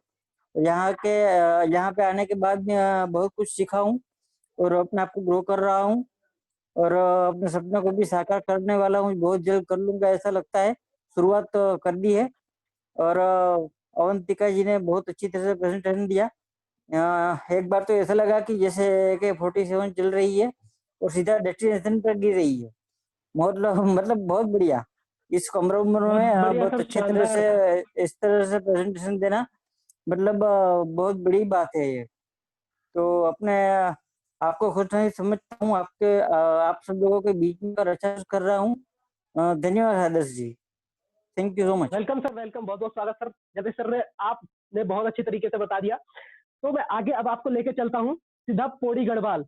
यहाँ पे आने के बाद मैं बहुत कुछ सीखा हूँ और अपने आप को ग्रो कर रहा हूँ और अपने सपने को भी साकार करने वाला हूँ। बहुत जल्द कर लूंगा ऐसा लगता है। शुरुआत कर दी है और अवंतिका जी ने बहुत अच्छी तरह से प्रेजेंटेशन दिया। एक बार तो ऐसा लगा कि जैसे AK-47 चल रही है और सीधा डेस्टिनेशन पर गिर रही है। मतलब बहुत बढ़िया। इस कम उम्र बहुत में बढ़िया बहुत सर, अच्छे तरह शानदार। से इस तरह से प्रेजेंटेशन देना मतलब बहुत बड़ी बात है ये। तो अपने आपको खुद नहीं समझता हूँ, आप सब लोगों के बीच में अच्छा कर रहा हूँ। धन्यवाद Adarsh ji, thank you so much. Welcome sir, welcome, बहुत बहुत स्वागत सर। जैसे सर ने आपने बहुत अच्छी तरीके से बता दिया, तो मैं आगे अब आपको लेके चलता हूँ सीधा पौड़ी गढ़वाल,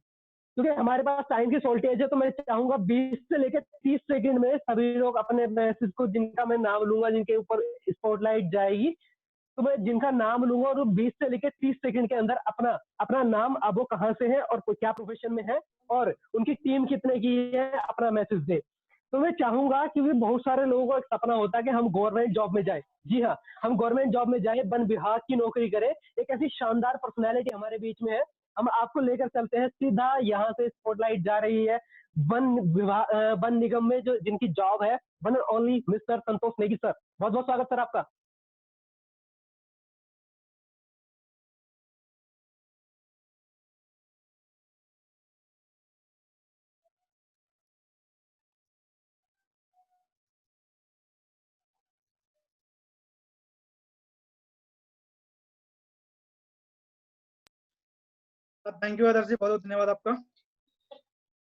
क्योंकि हमारे पास टाइम की शॉर्टेज है। तो मैं चाहूंगा 20 से लेकर 30 सेकंड में सभी लोग अपने मैसेज को, जिनका मैं नाम लूंगा, जिनके ऊपर स्पॉटलाइट जाएगी, तो मैं जिनका नाम लूंगा और वो 20 से लेकर 30 सेकंड के अंदर अपना अपना नाम, अब वो कहाँ से है और क्या प्रोफेशन में है और उनकी टीम कितने की है, अपना मैसेज दे। तो मैं चाहूंगा कि बहुत सारे लोगों को एक सपना होता है कि हम गवर्नमेंट जॉब में जाए। जी हाँ, हम गवर्नमेंट जॉब में जाए, वन विभाग की नौकरी करें। एक ऐसी शानदार पर्सनैलिटी हमारे बीच में है, हम आपको लेकर चलते हैं सीधा। यहाँ से स्पॉटलाइट जा रही है वन विभाग, वन निगम में जो जिनकी जॉब है, one and only mister Santosh Negi sir. बहुत बहुत स्वागत सर आपका। थैंक यू आदर्श जी, बहुत बहुत धन्यवाद आपका।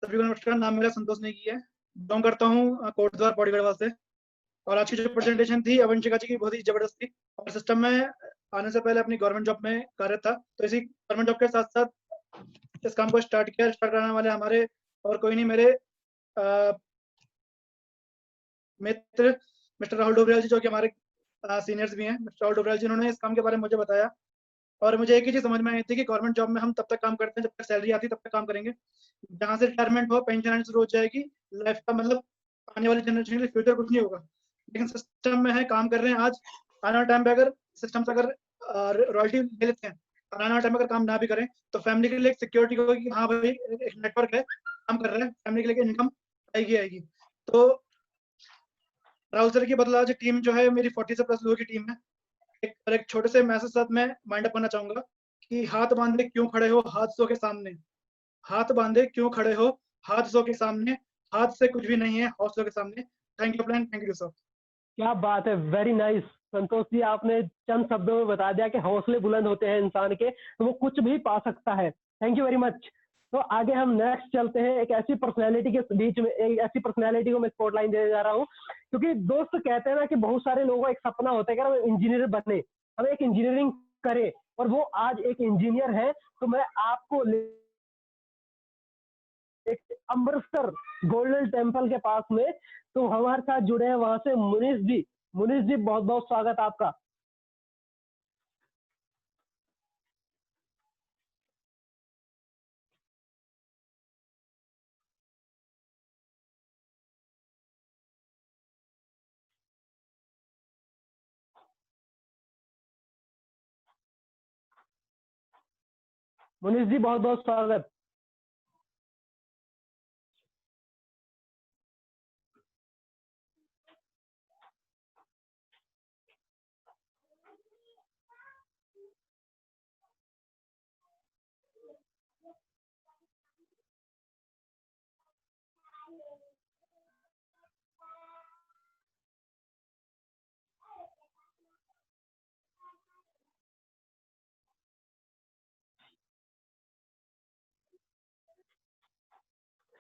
सभी को नमस्कार, नाम मेरा संतोष नेगी है, बिलोंग करता हूँ कोटद्वार पौड़ी गढ़वाल से। और आज की जो प्रेजेंटेशन थी अवंशिका जी की, बहुत ही जबरदस्त थी। और सिस्टम में आने से पहले अपनी गवर्नमेंट जॉब में कार्यरत था, तो इसी गवर्नमेंट जॉब के साथ साथ इस काम को स्टार्ट कराने वाले हमारे और कोई नहीं, मेरे मित्र मिस्टर राहुल डोबरियाल जी, जो कि हमारे सीनियर्स भी हैं। मिस्टर राहुल डोबरियाल जी, उन्होंने इस काम के बारे में मुझे बताया और मुझे एक ही चीज समझ में आई थी कि गवर्नमेंट जॉब में हम तब तक काम करते हैं जब तक सैलरी आती है, तब तक काम करेंगे। जहां से रिटायरमेंट हो, पेंशन आनी शुरू हो जाएगी, लाइफ का मतलब आने वाली जनरेशन के लिए फ्यूचर कुछ नहीं होगा। लेकिन सिस्टम में है, काम कर रहे हैं आज, आने वाले टाइम पे अगर सिस्टम से अगर रॉयल्टी ले लेते हैं और आने वाले टाइम में अगर काम ना भी करें, तो फैमिली के लिए एक सिक्योरिटी होगी कि हाँ भाई एक नेटवर्क है, काम कर रहे हैं, फैमिली के लिए इनकम आएगी। तो राहुल सर की बदला आज टीम जो है मेरी 40 से प्लस लोगों की टीम है। एक छोटे से मैसेज साथ मैं माइंड अप करना चाहूंगा कि हाथ बांधे क्यों खड़े हो हादसों के सामने, हाथ बांधे क्यों खड़े हो हादसों के सामने, हाथ से कुछ भी नहीं है हौसलों के सामने। Thank you plan, thank you sir. क्या बात है, वेरी नाइस संतोष जी, आपने चंद शब्दों में बता दिया कि हौसले बुलंद होते हैं इंसान के, तो वो कुछ भी पा सकता है। Thank you very much. तो आगे हम नेक्स्ट चलते हैं। एक ऐसी पर्सनैलिटी के बीच में, एक ऐसी पर्सनैलिटी को मैं स्पॉटलाइट देने जा रहा हूँ, क्योंकि दोस्त कहते हैं ना कि बहुत सारे लोगों का एक सपना होता है कि हम इंजीनियर बने, हम एक इंजीनियरिंग करें, और वो आज एक इंजीनियर है। तो मैं आपको एक अमृतसर गोल्डन टेम्पल के पास में, तो हमारे साथ जुड़े हैं वहां से मुनीष जी। मुनीष जी, बहुत बहुत स्वागत आपका। मुनीष जी, बहुत बहुत स्वागत।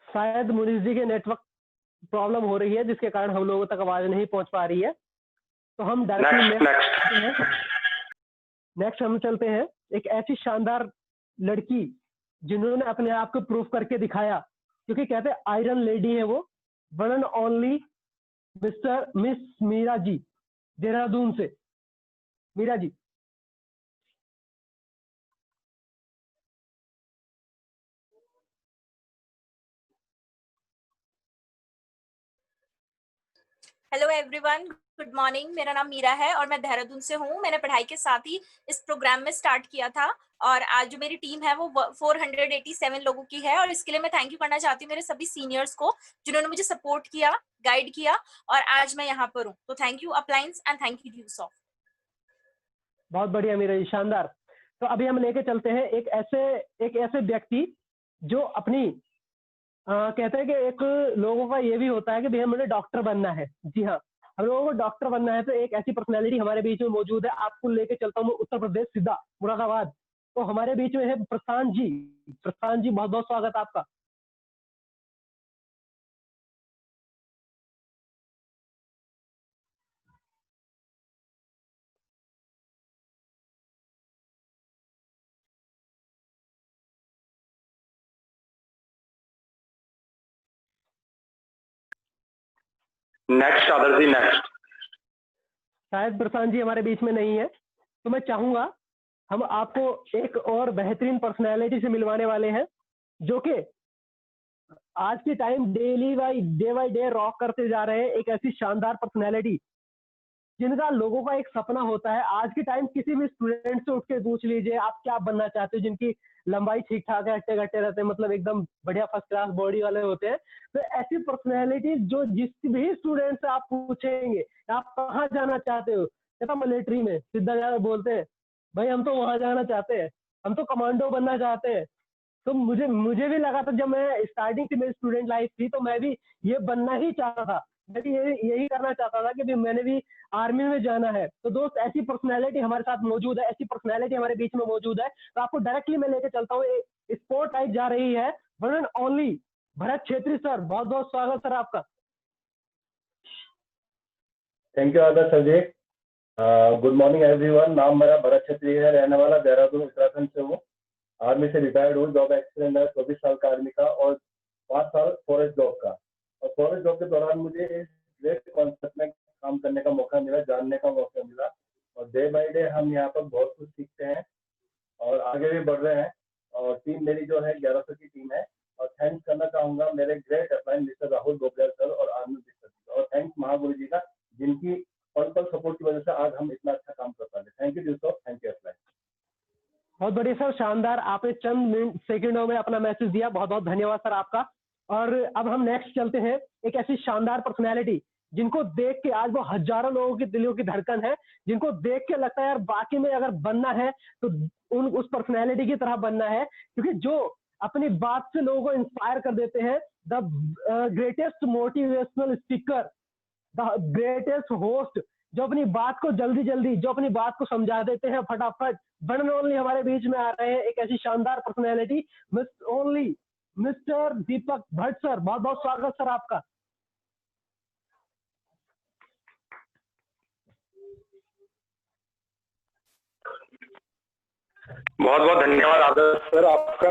शायद मुनीष जी के नेटवर्क प्रॉब्लम हो रही है, जिसके कारण हम लोगों तक आवाज नहीं पहुंच पा रही है। तो हम डायरेक्टली नेक्स्ट हम चलते हैं। एक ऐसी शानदार लड़की जिन्होंने अपने आप को प्रूव करके दिखाया, क्योंकि कहते हैं आयरन लेडी है वो, one and only miss Meera ji, Dehradun से। Meera ji, hello everyone, good morning. मेरा नाम मीरा है और मैं देहरादून से हूँ। मैंने पढ़ाई के साथ ही इस प्रोग्राम में स्टार्ट किया था और आज जो मेरी टीम है वो 487 लोगों की है। और इसके लिए मैं थैंक यू करना चाहती हूँ मेरे सभी सीनियर्स को, जिन्होंने मुझे सपोर्ट किया, गाइड किया और आज मैं यहाँ पर हूँ। तो thank you appliance and thank you Usoft. बहुत बढ़िया मीरा जी, शानदार। तो अभी हम लेके चलते हैं एक ऐसे व्यक्ति जो अपनी कहते हैं कि एक लोगों का ये भी होता है कि भैया मुझे डॉक्टर बनना है। जी हाँ, हम लोगों को डॉक्टर बनना है, तो एक ऐसी पर्सनैलिटी हमारे बीच में मौजूद है। आपको लेके चलता हूँ मैं उत्तर प्रदेश, सीधा मुरादाबाद। तो हमारे बीच में है प्रशांत जी। प्रशांत जी, बहुत बहुत स्वागत आपका। नेक्स्ट आदर्श जी, नेक्स्ट। शायद प्रशांत जी हमारे बीच में नहीं है, तो मैं चाहूंगा हम आपको एक और बेहतरीन पर्सनैलिटी से मिलवाने वाले हैं, जो कि आज के time day by day rock करते जा रहे हैं। एक ऐसी शानदार पर्सनैलिटी जिनका लोगों का एक सपना होता है। आज के टाइम किसी भी स्टूडेंट से उठ के पूछ लीजिए आप क्या बनना चाहते हो, जिनकी लंबाई ठीक ठाक है, हट्टे घट्टे रहते हैं, मतलब एकदम बढ़िया फर्स्ट क्लास बॉडी वाले होते हैं। तो ऐसी पर्सनैलिटी जो जिस भी स्टूडेंट से आप पूछेंगे आप कहाँ जाना चाहते हो, कहता मिलिट्री में, सीधा ज्यादा बोलते हैं भाई हम तो वहां जाना चाहते हैं, हम तो कमांडो बनना चाहते हैं। तो मुझे भी लगा था, जब मैं स्टार्टिंग से मेरी स्टूडेंट लाइफ थी तो मैं भी ये बनना ही चाहता था, मैं भी यही करना चाहता था कि भी मैंने भी आर्मी में जाना है। तो दोस्त, ऐसी पर्सनैलिटी हमारे साथ मौजूद है, ऐसी पर्सनैलिटी हमारे बीच में मौजूद है। तो आपको डायरेक्टली मैं लेके चलता हूँ, स्पोर्ट लाइट जा रही है, one and only Bharat Chhetri sir. बहुत बहुत स्वागत सर आपका। Thank you Adarsh sir ji. Good morning everyone. नाम मेरा भरत छेत्री है, रहने वाला देहरादून उत्तराखंड से हूँ। आर्मी से रिटायर्ड हूँ, जॉब एक्सपीरियंस है 24 साल का आर्मी का और 5 साल फॉरेस्ट जॉब का। और फॉरेस्ट जॉब के दौरान मुझे इस ग्रेट कॉन्सेप्ट में काम करने का मौका मिला, जानने का मौका मिला, और डे बाय डे हम यहाँ पर बहुत कुछ सीखते हैं और आगे भी बढ़ रहे हैं। और टीम मेरी जो है 1100 की टीम है। और थैंक्स करना चाहूंगा मेरे great upline mister Rahul Dobriyal sir और आर्मी सर, और थैंक्स महागुरु जी का, जिनकी पल सपोर्ट की वजह से आज हम इतना अच्छा काम कर पा रहे हैं। थैंक यू दोस्तों, थैंक यू अपलाइन। बहुत बढ़िया सर, शानदार, आपने चंद सेकंडों में अपना मैसेज दिया, बहुत बहुत धन्यवाद सर आपका। और अब हम नेक्स्ट चलते हैं, एक ऐसी शानदार पर्सनैलिटी जिनको देख के आज वो हजारों लोगों की दिलों की धड़कन है, जिनको देख के लगता है यार बाकी में अगर बनना है तो उस पर्सनैलिटी की तरह बनना है, क्योंकि जो अपनी बात से लोगों को इंस्पायर कर देते हैं, the greatest motivational speaker, the greatest host, जो अपनी बात को जल्दी जो अपनी बात को समझा देते हैं फटाफट, वन एंड ओनली हमारे बीच में आ रहे हैं। एक ऐसी शानदार पर्सनैलिटी मिस्टर दीपक भट्ट सर। बहुत बहुत स्वागत सर आपका। बहुत बहुत धन्यवाद आदर्श सर आपका।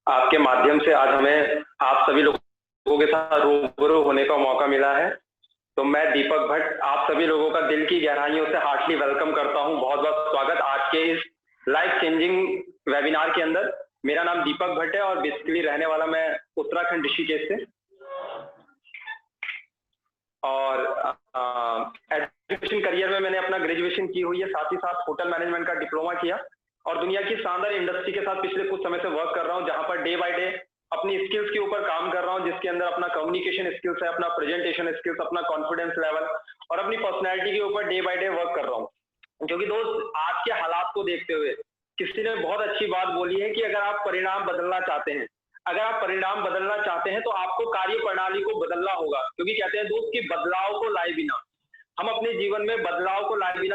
आपके माध्यम से आज हमें आप सभी लोगों के साथ रूबरू होने का मौका मिला है। तो मैं दीपक भट्ट आप सभी लोगों का दिल की गहराइयों से हार्टली वेलकम करता हूं। बहुत बहुत स्वागत आज के इस लाइफ चेंजिंग वेबिनार के अंदर। मेरा नाम दीपक भट्ट है और बेसिकली रहने वाला मैं उत्तराखंड ऋषिकेश से। और एजुकेशन करियर में मैंने अपना ग्रेजुएशन की हुई है, साथ ही साथ होटल मैनेजमेंट का डिप्लोमा किया और दुनिया की शानदार इंडस्ट्री के साथ पिछले कुछ समय से वर्क कर रहा हूं, जहां पर डे बाय डे अपनी स्किल्स के ऊपर काम कर रहा हूं, जिसके अंदर अपना कम्युनिकेशन स्किल्स है, अपना प्रेजेंटेशन स्किल्स, अपना कॉन्फिडेंस लेवल और अपनी पर्सनैलिटी के ऊपर डे बाय डे वर्क कर रहा हूं। क्योंकि दोस्त, आज के हालात को देखते हुए किसी ने बहुत अच्छी बात बोली है कि अगर आप परिणाम बदलना चाहते हैं, तो आपको कार्य प्रणाली को बदलना होगा। क्योंकि कहते हैं दोस्त कि बदलाव को लाए बिना हम अपने जीवन में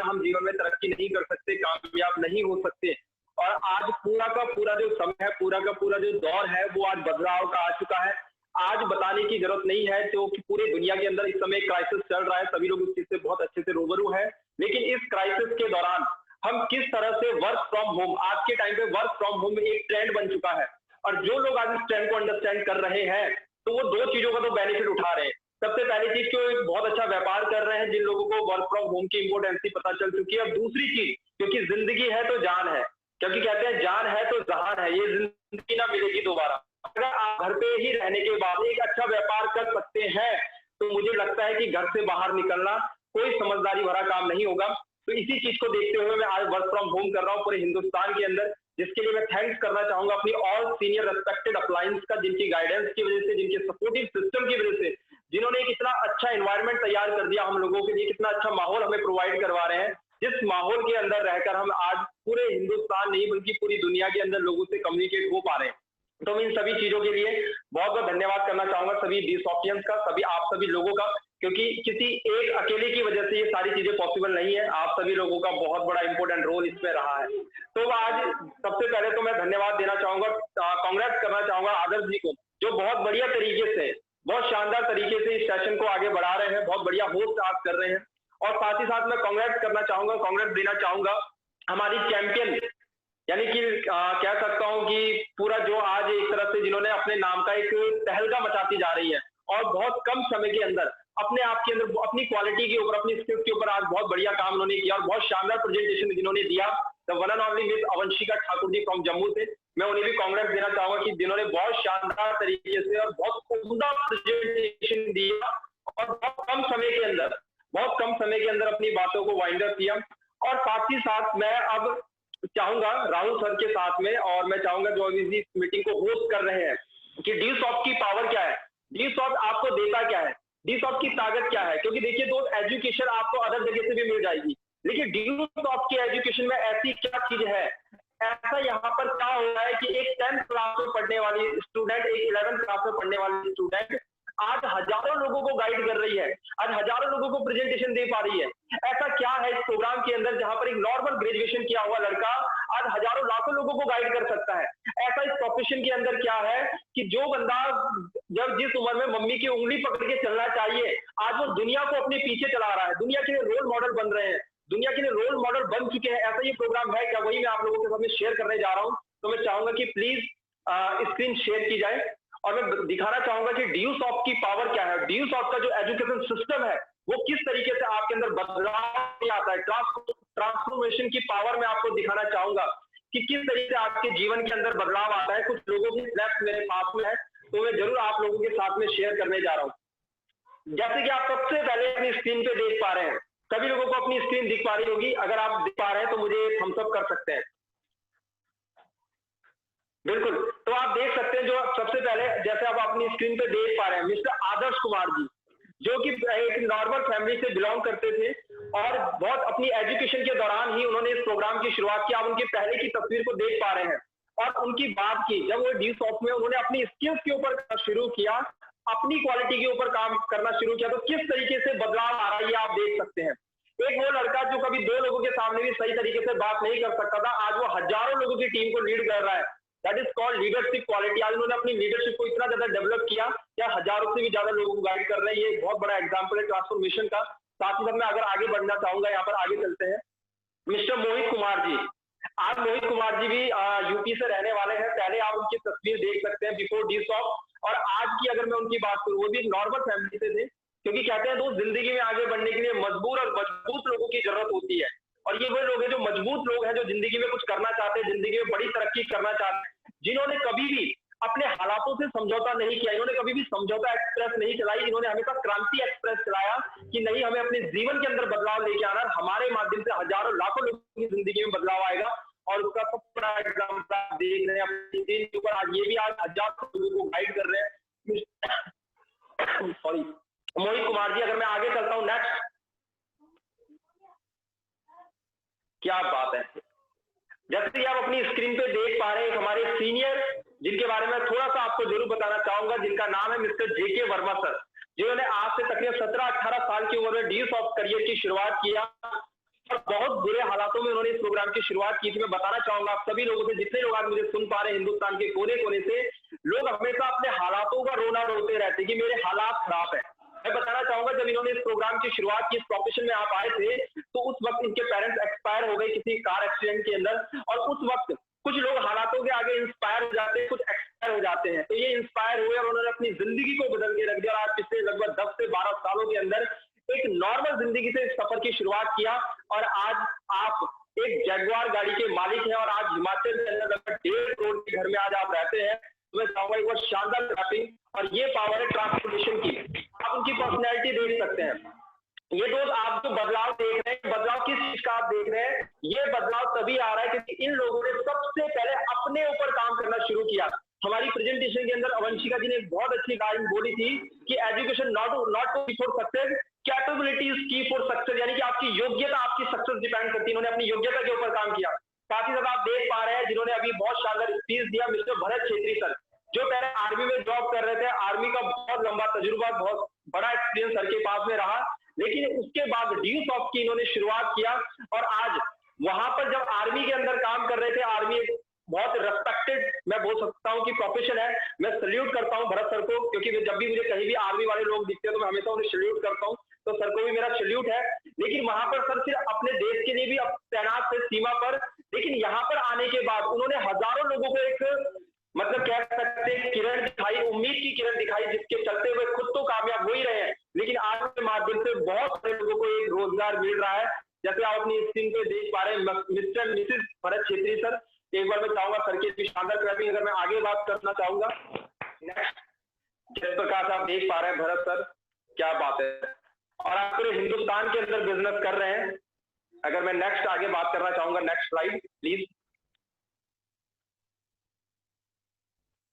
हम जीवन में तरक्की नहीं कर सकते, कामयाब नहीं हो सकते। और आज पूरा का पूरा जो समय है, पूरा का पूरा जो दौर है, वो आज बदलाव का आ चुका है। आज बताने की जरूरत नहीं है तो कि पूरी दुनिया के अंदर इस समय क्राइसिस चल रहा है, सभी लोग इस चीज से बहुत अच्छे से रूबरू है। लेकिन इस क्राइसिस के दौरान हम किस तरह से वर्क फ्रॉम होम, आज के टाइम पे वर्क फ्रॉम होम एक ट्रेंड बन चुका है और जो लोग आज इस ट्रेंड को अंडरस्टैंड कर रहे हैं तो वो दो चीजों का तो बेनिफिट उठा रहे हैं। सबसे पहली चीज कि वो एक बहुत अच्छा व्यापार कर रहे हैं, जिन लोगों को वर्क फ्रॉम होम की इंपोर्टेंसी पता चल चुकी है। और दूसरी चीज, क्योंकि जिंदगी है तो जान है, क्योंकि कहते हैं जान है तो जहान है, ये जिंदगी ना मिलेगी दोबारा। अगर आप घर पे ही रहने के बाद एक अच्छा व्यापार कर सकते हैं तो मुझे लगता है कि घर से बाहर निकलना कोई समझदारी भरा काम नहीं होगा। तो इसी चीज को देखते हुए मैं आज वर्क फ्रॉम होम कर रहा हूँ पूरे हिंदुस्तान के अंदर, जिसके लिए मैं थैंक्स करना चाहूंगा अपनी ऑल सीनियर रेस्पेक्टेड अपलाइंस का, जिनकी गाइडेंस की वजह से, जिनके सपोर्टिव सिस्टम की वजह से, जिन्होंने एक इतना अच्छा एनवायरनमेंट तैयार कर दिया हम लोगों के लिए, कितना अच्छा माहौल हमें प्रोवाइड करवा रहे हैं, जिस माहौल के अंदर रहकर हम आज पूरे हिंदुस्तान नहीं बल्कि पूरी दुनिया के अंदर लोगों से कम्युनिकेट हो पा रहे हैं। तो मैं इन सभी चीजों के लिए बहुत बहुत धन्यवाद करना चाहूंगा सभी DSOFians का, सभी आप सभी लोगों का, क्योंकि किसी एक अकेले की वजह से ये सारी चीजें पॉसिबल नहीं है। आप सभी लोगों का बहुत बड़ा इंपॉर्टेंट रोल इसमें रहा है। तो आज सबसे पहले तो मैं धन्यवाद देना चाहूंगा, कांग्रेस करना चाहूंगा आदर्श जी को, जो बहुत बढ़िया तरीके से, बहुत शानदार तरीके से इस सेशन को आगे बढ़ा रहे हैं, बहुत बढ़िया होस्ट आज कर रहे हैं। और साथ ही साथ मैं कांग्रेस करना चाहूंगा, कांग्रेस देना चाहूंगा हमारी चैंपियन, यानी कि कह सकता हूं कि पूरा जो आज एक तरह से जिन्होंने अपने नाम का एक तहलका मचाती जा रही है और बहुत कम समय के अंदर अपने आप के अंदर अपनी क्वालिटी के ऊपर, अपनी स्किल्स के ऊपर आज बहुत बढ़िया काम उन्होंने किया और बहुत शानदार प्रेजेंटेशन जिन्होंने दिया, the one and only miss Avanshika Thakur ji from Jammu से। मैं उन्हें भी कांग्रेस देना चाहूंगा कि जिन्होंने बहुत शानदार तरीके से और बहुत उम्दा प्रेजेंटेशन दिया और बहुत कम समय के अंदर अपनी बातों को वाइंड अप किया। और साथ ही साथ मैं अब चाहूंगा राहुल सर के साथ में, और मैं चाहूंगा जो अभी इस मीटिंग को होस्ट कर रहे हैं, कि DSOF की पावर क्या है, DSOF आपको देता क्या है, DSOF की ताकत क्या है। क्योंकि देखिए दोस्त, एजुकेशन आपको अदर जगह से भी मिल जाएगी, लेकिन DSOF की एजुकेशन में ऐसी क्या चीज है, ऐसा यहाँ पर क्या हो रहा है कि एक 10th क्लास में पढ़ने वाली स्टूडेंट, एक 11th क्लास में पढ़ने वाली स्टूडेंट आज हजारों लोगों को गाइड कर रही है, आज हजारों लोगों को प्रेजेंटेशन दे पा रही है। ऐसा क्या है इस प्रोग्राम के अंदर जहां पर एक नॉर्मल ग्रेजुएशन किया हुआ लड़का आज हजारों लाखों लोगों को गाइड कर सकता है। ऐसा इस प्रोफेशन के अंदर क्या है कि जो बंदा जब जिस उम्र में मम्मी की उंगली पकड़ के चलना चाहिए, आज वो दुनिया को अपने पीछे चला रहा है, दुनिया के लिए रोल मॉडल बन रहे हैं, दुनिया के लिए रोल मॉडल बन चुके हैं। ऐसा ये प्रोग्राम है क्या, वही मैं आप लोगों के सामने शेयर करने जा रहा हूँ। तो मैं चाहूंगा कि प्लीज स्क्रीन शेयर की जाए और मैं दिखाना चाहूंगा कि DSOF की पावर क्या है, DSOF का जो एजुकेशन सिस्टम है वो किस तरीके से आपके अंदर बदलाव आता है, ट्रांसफॉर्मेशन की पावर में आपको दिखाना चाहूंगा कि किस तरीके से आपके जीवन के अंदर बदलाव आता है। कुछ लोगों की स्नैप मेरे पास में है, तो मैं जरूर आप लोगों के साथ में शेयर करने जा रहा हूँ। जैसे कि आप सबसे पहले अपनी स्क्रीन पे देख पा रहे हैं, सभी लोगों को अपनी स्क्रीन दिख पा रही होगी, अगर आप दिख पा रहे हैं तो मुझे थम्स अप कर सकते हैं। बिल्कुल, तो आप देख सकते हैं जो सबसे पहले जैसे आप अपनी स्क्रीन पे देख पा रहे हैं, मिस्टर आदर्श कुमार जी, जो कि एक नॉर्मल फैमिली से बिलोंग करते थे और बहुत अपनी एजुकेशन के दौरान ही उन्होंने इस प्रोग्राम की शुरुआत की। आप उनकी पहले की तस्वीर को देख पा रहे हैं और उनकी बात की, जब वो DSOF में उन्होंने अपनी स्किल्स के ऊपर शुरू किया, अपनी क्वालिटी के ऊपर काम करना शुरू किया, तो किस तरीके से बदलाव आ रहा है ये आप देख सकते हैं। एक वो लड़का जो कभी 2 लोगों के सामने भी सही तरीके से बात नहीं कर सकता था, आज वो हजारों लोगों की टीम को लीड कर रहा है। That is called leadership quality. आज उन्होंने अपनी लीडरशिप को इतना ज्यादा डेवलप किया या हजारों से भी ज्यादा लोगों को गाइड कर रहे हैं। ये बहुत बड़ा एग्जांपल है ट्रांसफॉर्मेशन का। साथ ही साथ मैं अगर आगे बढ़ना चाहूंगा, यहाँ पर आगे चलते हैं, मिस्टर मोहित कुमार जी। आज मोहित कुमार जी भी यूपी से रहने वाले हैं। पहले आप उनकी तस्वीर देख सकते हैं बिफोर DSOF, और आज की अगर मैं उनकी बात करूँ, वो भी नॉर्मल फैमिली से थे, क्योंकि कहते हैं दोस्त जिंदगी में आगे बढ़ने के लिए मजबूर और मजबूत लोगों की जरूरत होती है। और ये वो लोग हैं जो मजबूत लोग हैं, जो जिंदगी में कुछ करना चाहते हैं, जिंदगी में बड़ी तरक्की करना चाहते हैं, जिन्होंने कभी भी अपने हालातों से समझौता नहीं किया, इन्होंने कभी भी समझौता एक्सप्रेस नहीं चलाई, इन्होंने हमेशा क्रांति एक्सप्रेस चलाया कि नहीं, हमें अपने जीवन के अंदर बदलाव लेके आना, हमारे माध्यम से हजारों लाखों लोगों की जिंदगी में बदलाव आएगा। और उसका सबसे बड़ा एग्जाम्पल आप देख रहे हैं अपनी स्क्रीन के ऊपर। आज ये भी आज हजारों लोगों को गाइड कर रहे हैं। सॉरी मोहित कुमार जी, अगर मैं आगे चलता हूँ, नेक्स्ट, क्या बात है। जैसे कि आप अपनी स्क्रीन पे देख पा रहे हैं, हमारे सीनियर जिनके बारे में थोड़ा सा आपको जरूर बताना चाहूंगा, जिनका नाम है मिस्टर JK वर्मा सर, जिन्होंने आज से तकरीबन 17-18 साल की उम्र में DSOF करियर की शुरुआत किया और बहुत बुरे हालातों में उन्होंने इस प्रोग्राम की शुरुआत की थी। मैं बताना चाहूंगा आप सभी लोगों से, जितने लोग आज मुझे सुन पा रहे हैं हिंदुस्तान के कोने कोने से, लोग हमेशा अपने हालातों का रोना रोते रहते हैं कि मेरे हालात खराब है। मैं बताना चाहूंगा, जब इन्होंने इस प्रोग्राम की शुरुआत की, इस प्रोफेशन में आप आए थे, तो उस वक्त इनके पेरेंट्स एक्सपायर हो गए किसी कार एक्सीडेंट के अंदर, और उस वक्त कुछ लोग हालातों के आगे इंस्पायर हो जाते हैं, कुछ एक्सपायर हो जाते हैं। तो ये इंस्पायर हुए और उन्होंने अपनी जिंदगी को बदल के रख दिया। आज पिछले लगभग 10 से 12 सालों के अंदर एक नॉर्मल जिंदगी से इस सफर की शुरुआत किया और आज आप एक जगुआर गाड़ी के मालिक हैं और आज हिमाचल के अंदर लगभग 1.5 करोड़ के घर में आज आप रहते हैं। तो मैं चाहूंगा एक बार शानदार क्लैपिंग, और ये पावर है ट्रांसफॉर्मेशन की। आप उनकी पर्सनैलिटी देख सकते हैं। ये दोस्त आप जो बदलाव देख रहे हैं, बदलाव किस चीज का आप देख रहे हैं, ये बदलाव तभी आ रहा है क्योंकि इन लोगों ने सबसे पहले अपने ऊपर काम करना शुरू किया। हमारी प्रेजेंटेशन के अंदर अवंशिका जी ने एक बहुत अच्छी लाइन बोली थी कि education not to be for success, capability is key for success, यानी कि आपकी योग्यता आपकी सक्सेस डिपेंड करती करती, इन्होंने अपनी योग्यता के ऊपर काम किया। साथ ही साथ आप देख पा रहे हैं जिन्होंने अभी बहुत शानदार स्पीच दिया, मिस्टर भरत छेत्री सर, जो पहले आर्मी में जॉब कर रहे थे, आर्मी का बहुत लंबा तजुर्बा, बहुत बड़ा एक्सपीरियंस सर के पास में रहा, लेकिन उसके बाद ड्यू सॉफ्ट की इन्होंने शुरुआत किया और आज वहां पर जब आर्मी के अंदर काम कर रहे थे, आर्मी बहुत रेस्पेक्टेड मैं बोल सकता हूँ कि प्रोफेशन है। मैं सल्यूट करता हूँ भरत सर को, क्योंकि जब भी मुझे कहीं भी आर्मी वाले लोग दिखते हैं तो मैं हमेशा उन्हें सल्यूट करता हूँ, तो सर को भी मेरा सल्यूट है। लेकिन वहां पर सर सिर्फ अपने देश के लिए भी अब तैनात थे सीमा पर, लेकिन यहाँ पर आने के बाद उन्होंने हजारों लोगों को एक मतलब कह सकते हैं किरण दिखाई, उम्मीद की किरण दिखाई, जिसके चलते हुए खुद तो कामयाब हो ही रहे हैं, लेकिन आज के माध्यम से बहुत सारे लोगों को एक रोजगार मिल रहा है। जैसे आप अपनी स्क्रीन पे देख पा रहे हैं mister Mrs Bharat Chhetri sir. एक बार मैं चाहूंगा सर की शानदार क्लैपिंग अगर मैं आगे बात करना चाहूंगा। नेक्स्ट, जिस प्रकार से आप देख पा रहे हैं भरत सर, क्या बात है, और आप पूरे हिंदुस्तान के अंदर बिजनेस कर रहे हैं। अगर मैं नेक्स्ट आगे बात करना चाहूंगा, नेक्स्ट स्लाइड प्लीज।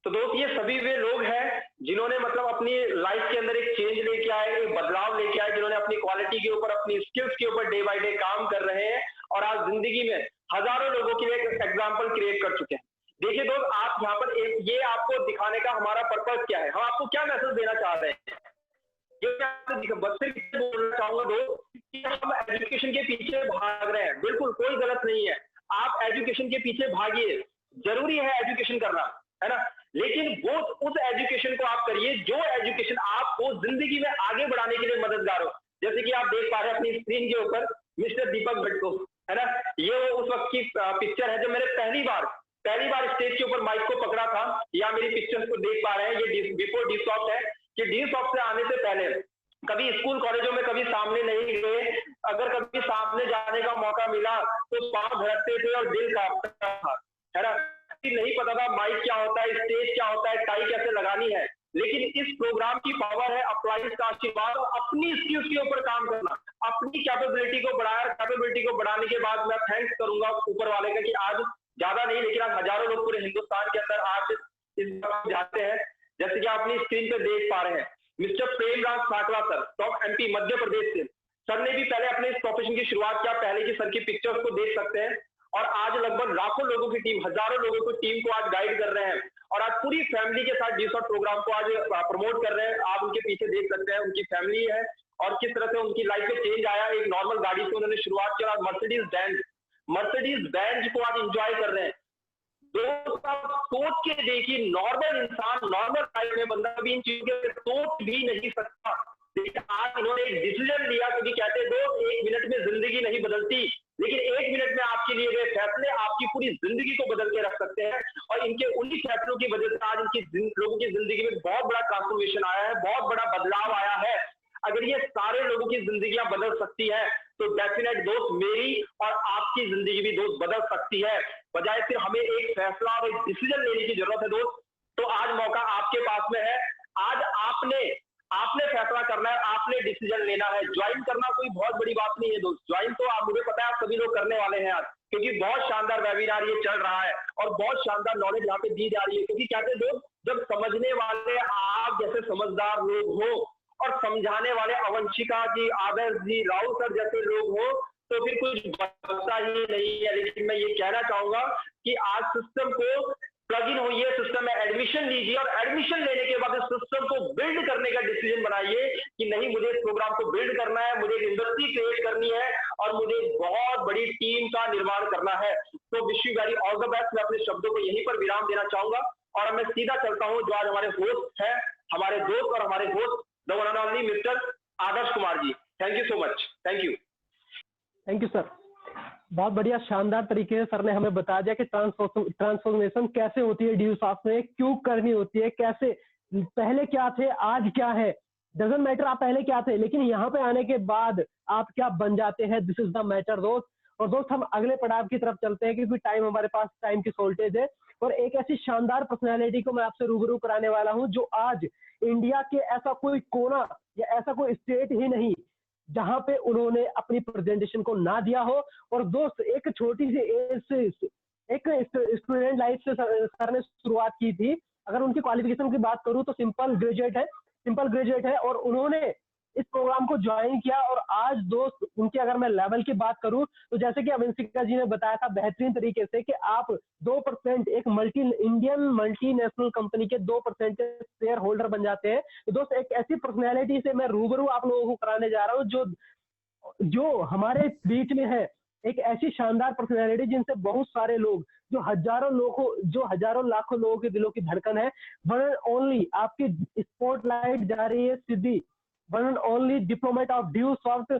तो दोस्त ये सभी वे लोग हैं जिन्होंने मतलब अपनी लाइफ के अंदर एक चेंज लेके आए, एक बदलाव लेके आए, जिन्होंने अपनी क्वालिटी के ऊपर, अपनी स्किल्स के ऊपर डे बाय डे काम कर रहे हैं और आज जिंदगी में हजारों लोगों के लिए एक एग्जाम्पल क्रिएट कर चुके हैं। देखिए दोस्त, आप यहाँ पर ये आपको दिखाने का हमारा पर्पज क्या है, हम आपको क्या मैसेज देना चाह रहे हैं, ये मैं बस सिर्फ बोलना चाहूंगा दोस्त कि हम एजुकेशन के पीछे भाग रहे हैं, बिल्कुल कोई गलत नहीं है, आप एजुकेशन के पीछे भागिए, जरूरी है एजुकेशन करना, है ना, लेकिन वो उस एजुकेशन को आप करिए जो एजुकेशन आपको जिंदगी में आगे बढ़ाने के लिए मददगार हो। जैसे कि आप देख पा रहे हैं अपनी स्क्रीन के ऊपर मिस्टर दीपक भट्ट को, है ना, ये वो उस वक्त की पिक्चर है जब मैंने पहली बार स्टेज के ऊपर माइक को पकड़ा था। या मेरी पिक्चर्स को देख पा रहे हैं, ये बिफोर डी सॉफ्ट है कि डी सॉफ्ट से आने से पहले कभी स्कूल कॉलेजों में कभी सामने नहीं गए, अगर कभी सामने जाने का मौका मिला तो पांव धड़कते थे और दिल कांपता था, है ना, नहीं पता था माइक क्या होता है, स्टेज क्या होता है, टाई कैसे लगानी है, लेकिन इस प्रोग्राम की पावर है अप्लाइज का आशीर्वाद और अपनी स्किल्स के ऊपर काम करना, अपनी कैपेबिलिटी को बढ़ाया। कैपेबिलिटी को बढ़ाने के बाद मैं थैंक्स करूंगा ऊपर वाले का कि आज ज्यादा नहीं लेकिन आज हजारों लोग पूरे हिंदुस्तान के अंदर आज इस जाते हैं। जैसे कि आप अपनी स्क्रीन पे देख पा रहे हैं mister Premraj Sakla sir, top MP Madhya Pradesh से, सर ने भी पहले अपने इस प्रोफेशन की शुरुआत किया, पहले की सर की पिक्चर्स को देख सकते हैं, और आज लगभग लाखों लोगों की टीम, हजारों लोगों की टीम को आज गाइड कर रहे हैं और आज पूरी फैमिली के साथ डी-शॉट प्रोग्राम को आज प्रमोट कर रहे हैं। आप उनके पीछे देख सकते हैं उनकी फैमिली है और किस तरह से उनकी लाइफ में चेंज आया। एक नॉर्मल गाड़ी से उन्होंने शुरुआत किया और मर्सिडीज बेंज को आज इंजॉय कर रहे हैं। दोस्त आप सोच के देखिए, नॉर्मल इंसान नॉर्मल लाइफ में बंदा भी इन चीजों के सोच भी नहीं सकता, लेकिन आज इन्होंने एक डिसीजन लिया, क्योंकि कहते दोस्त 1 मिनट में जिंदगी नहीं बदलती, लेकिन 1 मिनट में आपके लिए वे फैसले आपकी पूरी जिंदगी को बदल के रख सकते हैं। और इनके उन्हीं फैसलों की वजह से आज इनकी लोगों की जिंदगी में बहुत बड़ा ट्रांसफॉर्मेशन आया है, बहुत बड़ा बदलाव आया है। अगर ये सारे लोगों की जिंदगियां बदल सकती है तो डेफिनेट दोस्त मेरी और आपकी जिंदगी भी दोस्त बदल सकती है। बजाय सिर्फ हमें एक फैसला और एक डिसीजन लेने की जरूरत है दोस्त, तो आज मौका आपके पास में है। आज आपने फैसला करना है, आपने डिसीजन लेना है। ज्वाइन करना कोई बहुत बड़ी बात नहीं है दोस्त, ज्वाइन तो आप, मुझे पता है आप सभी लोग करने वाले हैं आज, क्योंकि बहुत शानदार वेबिनार ये चल रहा है और बहुत शानदार नॉलेज यहाँ पे दी जा रही है। क्योंकि कहते हैं दोस्त, जब समझने वाले आप जैसे समझदार लोग हो और समझाने वाले अवंशिका जी, आदर्श जी, राहुल सर जैसे लोग हो, तो फिर कुछ बचता ही नहीं है। लेकिन मैं ये कहना चाहूंगा कि आज सिस्टम को प्लग इन होइए, सिस्टम में एडमिशन लीजिए और एडमिशन लेने के बाद इस सिस्टम को बिल्ड करने का डिसीजन बनाइए कि नहीं, मुझे इस प्रोग्राम को बिल्ड करना है, मुझे एक इंडस्ट्री क्रिएट करनी है और मुझे बहुत बड़ी टीम का निर्माण करना है। तो wish you very all the best. मैं अपने शब्दों को यहीं पर विराम देना चाहूंगा और मैं सीधा चलता हूं जो आज हमारे होस्ट है, हमारे दोस्त और हमारे host the one and only mister Adarsh Kumar ji. Thank you so much. Thank you sir. बहुत बढ़िया, शानदार तरीके से सर ने हमें बता दिया कि ट्रांसफॉर्मेशन कैसे होती है ड्यू सॉफ्ट में, क्यों करनी होती है, कैसे, पहले क्या थे आज क्या है, डजंट मैटर आप पहले क्या थे, लेकिन यहाँ पे आने के बाद आप क्या बन जाते हैं, दिस इज द मैटर दोस्त। और दोस्त हम अगले पड़ाव की तरफ चलते हैं क्योंकि टाइम, हमारे पास टाइम की शॉर्टेज है और एक ऐसी शानदार पर्सनैलिटी को मैं आपसे रूबरू कराने वाला हूँ जो आज इंडिया के ऐसा कोई कोना या ऐसा कोई स्टेट ही नहीं जहां पे उन्होंने अपनी प्रेजेंटेशन को ना दिया हो। और दोस्त एक छोटी सी एज से, एक स्टूडेंट लाइफ से सर ने शुरुआत की थी। अगर उनकी क्वालिफिकेशन की बात करूं तो सिंपल ग्रेजुएट है और उन्होंने इस प्रोग्राम को ज्वाइन किया। और आज दोस्त उनके अगर मैं लेवल की बात करूं तो जैसे कि अवंतिका जी ने बताया था बेहतरीन तरीके से कि आप 2% एक इंडियन मल्टीनेशनल कंपनी के 2% शेयर होल्डर बन जाते हैं। तो दोस्त एक ऐसी पर्सनैलिटी से मैं रूबरू आप लोगों को कराने जा रहा हूँ जो हमारे बीच में है, एक ऐसी शानदार पर्सनैलिटी जिनसे बहुत सारे लोग, जो हजारों लाखों लोगों के दिलों की धड़कन है। वन एंड ओनली आपकी स्पॉटलाइट जा रही है सीधी, one and only diplomat of Dusoft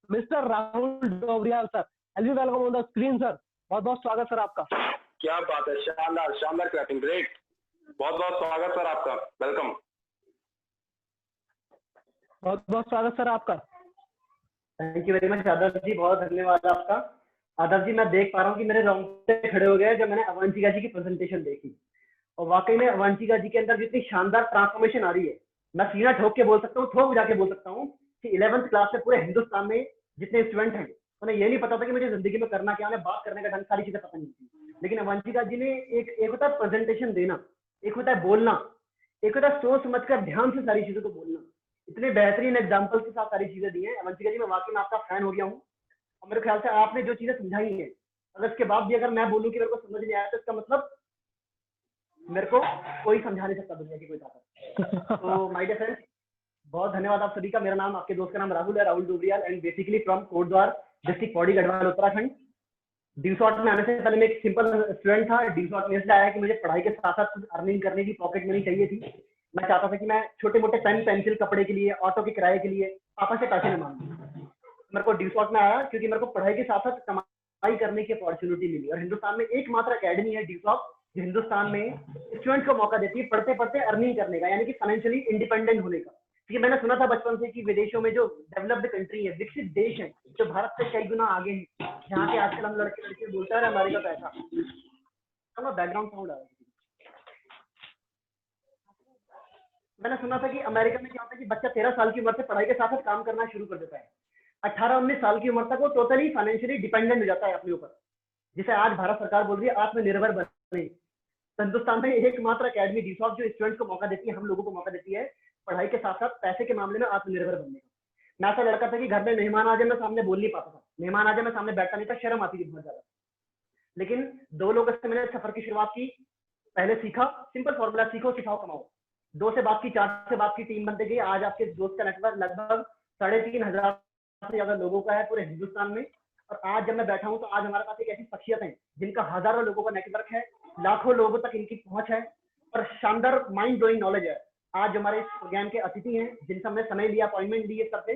mister Rahul Dobriyal sir. Hello, welcome on the screen sir. बहुत बहुत स्वागत सर आपका। क्या बात है, शानदार शानदार क्लैपिंग, ग्रेट, बहुत बहुत स्वागत सर आपका, वेलकम। बहुत बहुत स्वागत सर आपका। Thank you very much Adarsh जी, बहुत धन्यवाद आपका। आदर्श जी, मैं देख पा रहा हूँ कि मेरे रोंगटे खड़े हो गए जब मैंने अवंतिका जी की प्रेजेंटेशन देखी। और वाकई में अवंतिका जी के अंदर जितनी शानदार ट्रांसफॉर्मेशन आ रही है, मैं सीना ठोक के बोल सकता हूँ, ठोक जाके बोल सकता हूँ कि 11th क्लास से पूरे हिंदुस्तान में जितने स्टूडेंट हैं उन्हें ये नहीं पता था कि मुझे जिंदगी में करना क्या है, बात करने का ढंग, सारी चीजें पता नहीं थी। लेकिन अवंतिका जी ने एक होता है प्रेजेंटेशन देना, एक होता है बोलना, एक होता है सोच समझकर ध्यान से सारी चीजों को बोलना। इतने बेहतरीन एग्जाम्पल के साथ सारी चीजें दी हैं अवंतिका जी, मैं वाकई में आपका फैन हो गया हूँ। और मेरे ख्याल से आपने जो चीजें समझाई हैं, अगर इसके बाद भी अगर मैं बोलूँ कि मेरे को समझ नहीं आया तो इसका मतलब मेरे को कोई समझा नहीं सकता दुनिया की कोई ताकत। तो माय डियर फ्रेंड्स, बहुत धन्यवाद आप सभी का। मेरा नाम, आपके दोस्त का नाम राहुल है, Rahul Dobriyal, and basically from Kotdwar district Pauri Garhwal Uttarakhand. Dushot में आने से पहले मैं एक सिंपल स्टूडेंट था। ड्यूशॉट में इसलिए आया कि मुझे पढ़ाई के साथ साथ अर्निंग करने की पॉकेट मनी चाहिए थी। मैं चाहता था कि मैं छोटे मोटे पेन पेंसिल कपड़े के लिए, ऑटो के किराए के लिए पापा से पैसे न मांगूं। मेरे को ड्यूशॉट में आया क्योंकि मेरे को पढ़ाई के साथ साथ कमाई करने की अपॉर्चुनिटी मिली। और हिंदुस्तान में एकमात्र अकेडमी है ड्यूशॉट जो हिंदुस्तान में स्टूडेंट को मौका देती है पढ़ते पढ़ते अर्निंग करने का, यानी कि फाइनेंशियली इंडिपेंडेंट होने का। क्योंकि मैंने सुना था बचपन से कि विदेशों में जो डेवलप्ड कंट्री है, विकसित देश है, जो भारत से कई गुना आगे है, जहाँ के आजकल हम लड़के लड़के बोलते हैं हमारे का पैसा, बैकग्राउंड साउंड आ रहा है। मैंने सुना था कि अमेरिका में क्या होता है कि बच्चा 13 साल की उम्र से पढ़ाई के साथ साथ काम करना शुरू कर देता है। 18-19 साल की उम्र तक वो टोटली फाइनेंशियली डिपेंडेंट हो जाता है अपने ऊपर, जिसे आज भारत सरकार बोल रही है आत्मनिर्भर बने। हिंदुस्तान में एकमात्र अकेडमी ड्यूशॉट जो स्टूडेंट्स को मौका देती है, हम लोगों को मौका देती है पढ़ाई के साथ साथ पैसे के मामले में आत्मनिर्भर बनने का। मैं ऐसा लड़का था कि घर में मेहमान आ जाए मैं सामने बोल नहीं पाता था, मेहमान आ जाए मैं सामने बैठा नहीं था, शर्म आती थी बहुत ज्यादा। लेकिन 2 लोगों से मैंने सफर की शुरुआत की। पहले सीखा, सिंपल फॉर्मूला, सीखो सिखाओ कमाओ। 2 से बात की, 4 से बात की, टीम बनते गई। आज आपके दोस्त का नेटवर्क लगभग 3,500 से ज्यादा लोगों का है पूरे हिंदुस्तान में। और आज जब मैं बैठा हूं तो आज हमारे पास एक ऐसी शख्सियत है जिनका हजारों लोगों का नेटवर्क है, लाखों लोगों तक इनकी पहुंच है और शानदार माइंड ब्लोइंग नॉलेज है। आज हमारे इस प्रोग्राम के अतिथि हैं जिनसे हमने समय लिया, अपॉइंटमेंट ली है सबसे।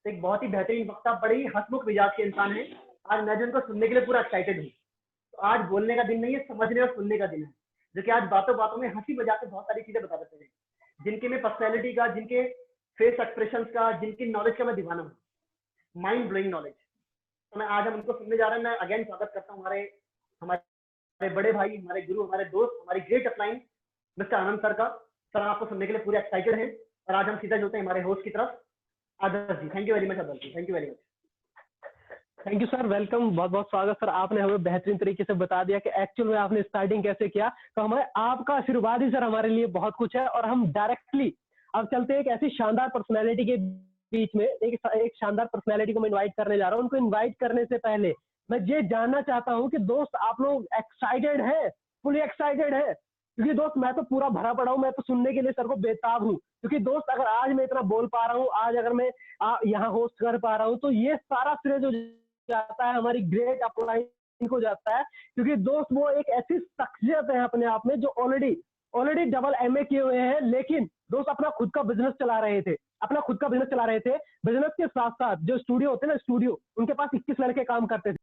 एक बहुत ही बेहतरीन वक्ता, बड़े ही हंसमुख मिजाज के इंसान है। आज मैं जिनको सुनने के लिए पूरा एक्साइटेड हूँ। तो आज बोलने का दिन नहीं है, समझने और सुनने का दिन है, जो कि आज बातों बातों में हंसी मजाक से बहुत सारी चीजें बता देते हैं, जिनके में पर्सनैलिटी का, जिनके फेस एक्सप्रेशन का, जिनकी नॉलेज का मैं दीवाना हूँ, माइंड ब्लोइंग नॉलेज। तो मैं आज हम उनको सुनने जा रहे हैं। मैं अगेन स्वागत करता हूँ हमारे बड़े भाई, हमारे गुरु, हमारे दोस्त, हमारी ग्रेट अपलाइन मिस्टर आनंद सर का। सर आपको सुनने के लिए पूरे एक्साइटेड हैं। और आज हम सीधा चलते हैं हमारे होस्ट की तरफ, Adarsh ji. Thank you very much Adarsh ji, thank you very much. Thank you sir, welcome, बहुत बहुत स्वागत सर। आपने हमें बेहतरीन तरीके से बता दिया कि एक्चुअल में आपने स्टार्टिंग कैसे किया। तो हमें आपका आशीर्वाद ही सर हमारे लिए बहुत कुछ है। और हम डायरेक्टली अब चलते हैं एक ऐसी शानदार पर्सनैलिटी के बीच में। एक शानदार पर्सनैलिटी को मैं इन्वाइट करने जा रहा हूँ। उनको इन्वाइट करने से पहले मैं ये जानना चाहता हूँ कि दोस्त आप लोग एक्साइटेड है, फुली एक्साइटेड है? क्योंकि दोस्त मैं तो पूरा भरा पड़ा हूँ, मैं तो सुनने के लिए सर को बेताब हूँ। क्योंकि दोस्त अगर आज मैं इतना बोल पा रहा हूँ, आज अगर मैं यहाँ होस्ट कर पा रहा हूँ, तो ये सारा श्रेय जो जाता है हमारी ग्रेट अपलाइन को जाता है। क्योंकि दोस्त वो एक ऐसी शख्सियत है अपने आप में जो ऑलरेडी डबल MA किए हुए हैं, लेकिन दोस्त अपना खुद का बिजनेस चला रहे थे। बिजनेस के साथ साथ जो स्टूडियो होते हैं ना, स्टूडियो, उनके पास 21 लड़के काम करते थे।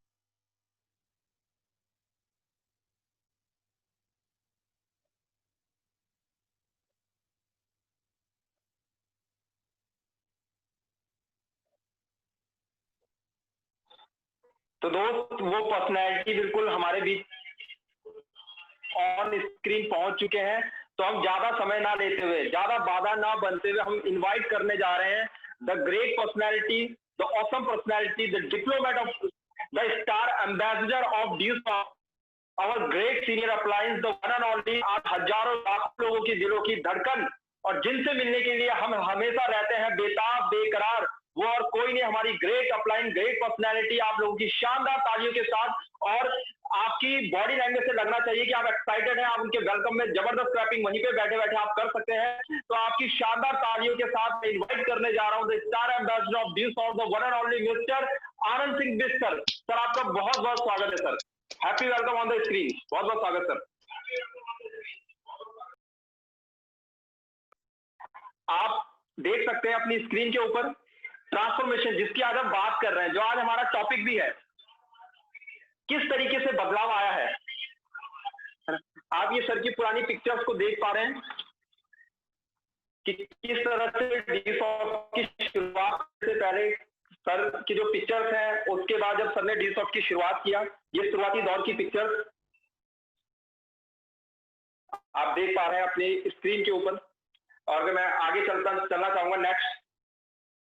तो दोस्त वो पर्सनैलिटी बिल्कुल हमारे बीच ऑन स्क्रीन पहुंच चुके हैं। तो हम ज्यादा समय ना लेते हुए, ज्यादा बाधा ना बनते हुए हम इनवाइट करने जा रहे हैं the great personality, the awesome personality, the diplomat of the star ambassador of Dushot, our great senior appliance, the one and only. आज हजारों लाखों लोगों की दिलों की धड़कन और जिनसे मिलने के लिए हम हमेशा रहते हैं बेताब बेकरार, वो और कोई नहीं, हमारी ग्रेट अपलाइन, ग्रेट पर्सनैलिटी। आप लोगों की शानदार तालियों के साथ, और आपकी बॉडी लैंग्वेज से लगना चाहिए कि आप एक्साइटेड हैं, आप उनके वेलकम में जबरदस्त क्लैपिंग वहीं पे बैठे बैठे आप कर सकते हैं। तो आपकी शानदार तालियों के साथ मैं इन्वाइट करने जा रहा हूं the star ambassador of due soft, the one and only mister Anand Singh Bisht sir. Sir आपका बहुत बहुत स्वागत है sir, happy welcome on the screen, बहुत बहुत स्वागत सर। आप देख सकते हैं अपनी स्क्रीन के ऊपर ट्रांसफॉर्मेशन, जिसकी आज हम बात कर रहे हैं, जो आज हमारा टॉपिक भी है, किस तरीके से बदलाव आया है। आप ये सर की पुरानी पिक्चर्स को देख पा रहे हैं कि किस तरह से डी-सॉफ्ट की शुरुआत से पहले सर की जो पिक्चर्स हैं, उसके बाद जब सर ने डी-सॉफ्ट की शुरुआत किया, ये शुरुआती दौर की पिक्चर्स आप देख पा रहे हैं अपनी स्क्रीन के ऊपर। और अगर मैं आगे चलना चाहूंगा नेक्स्ट,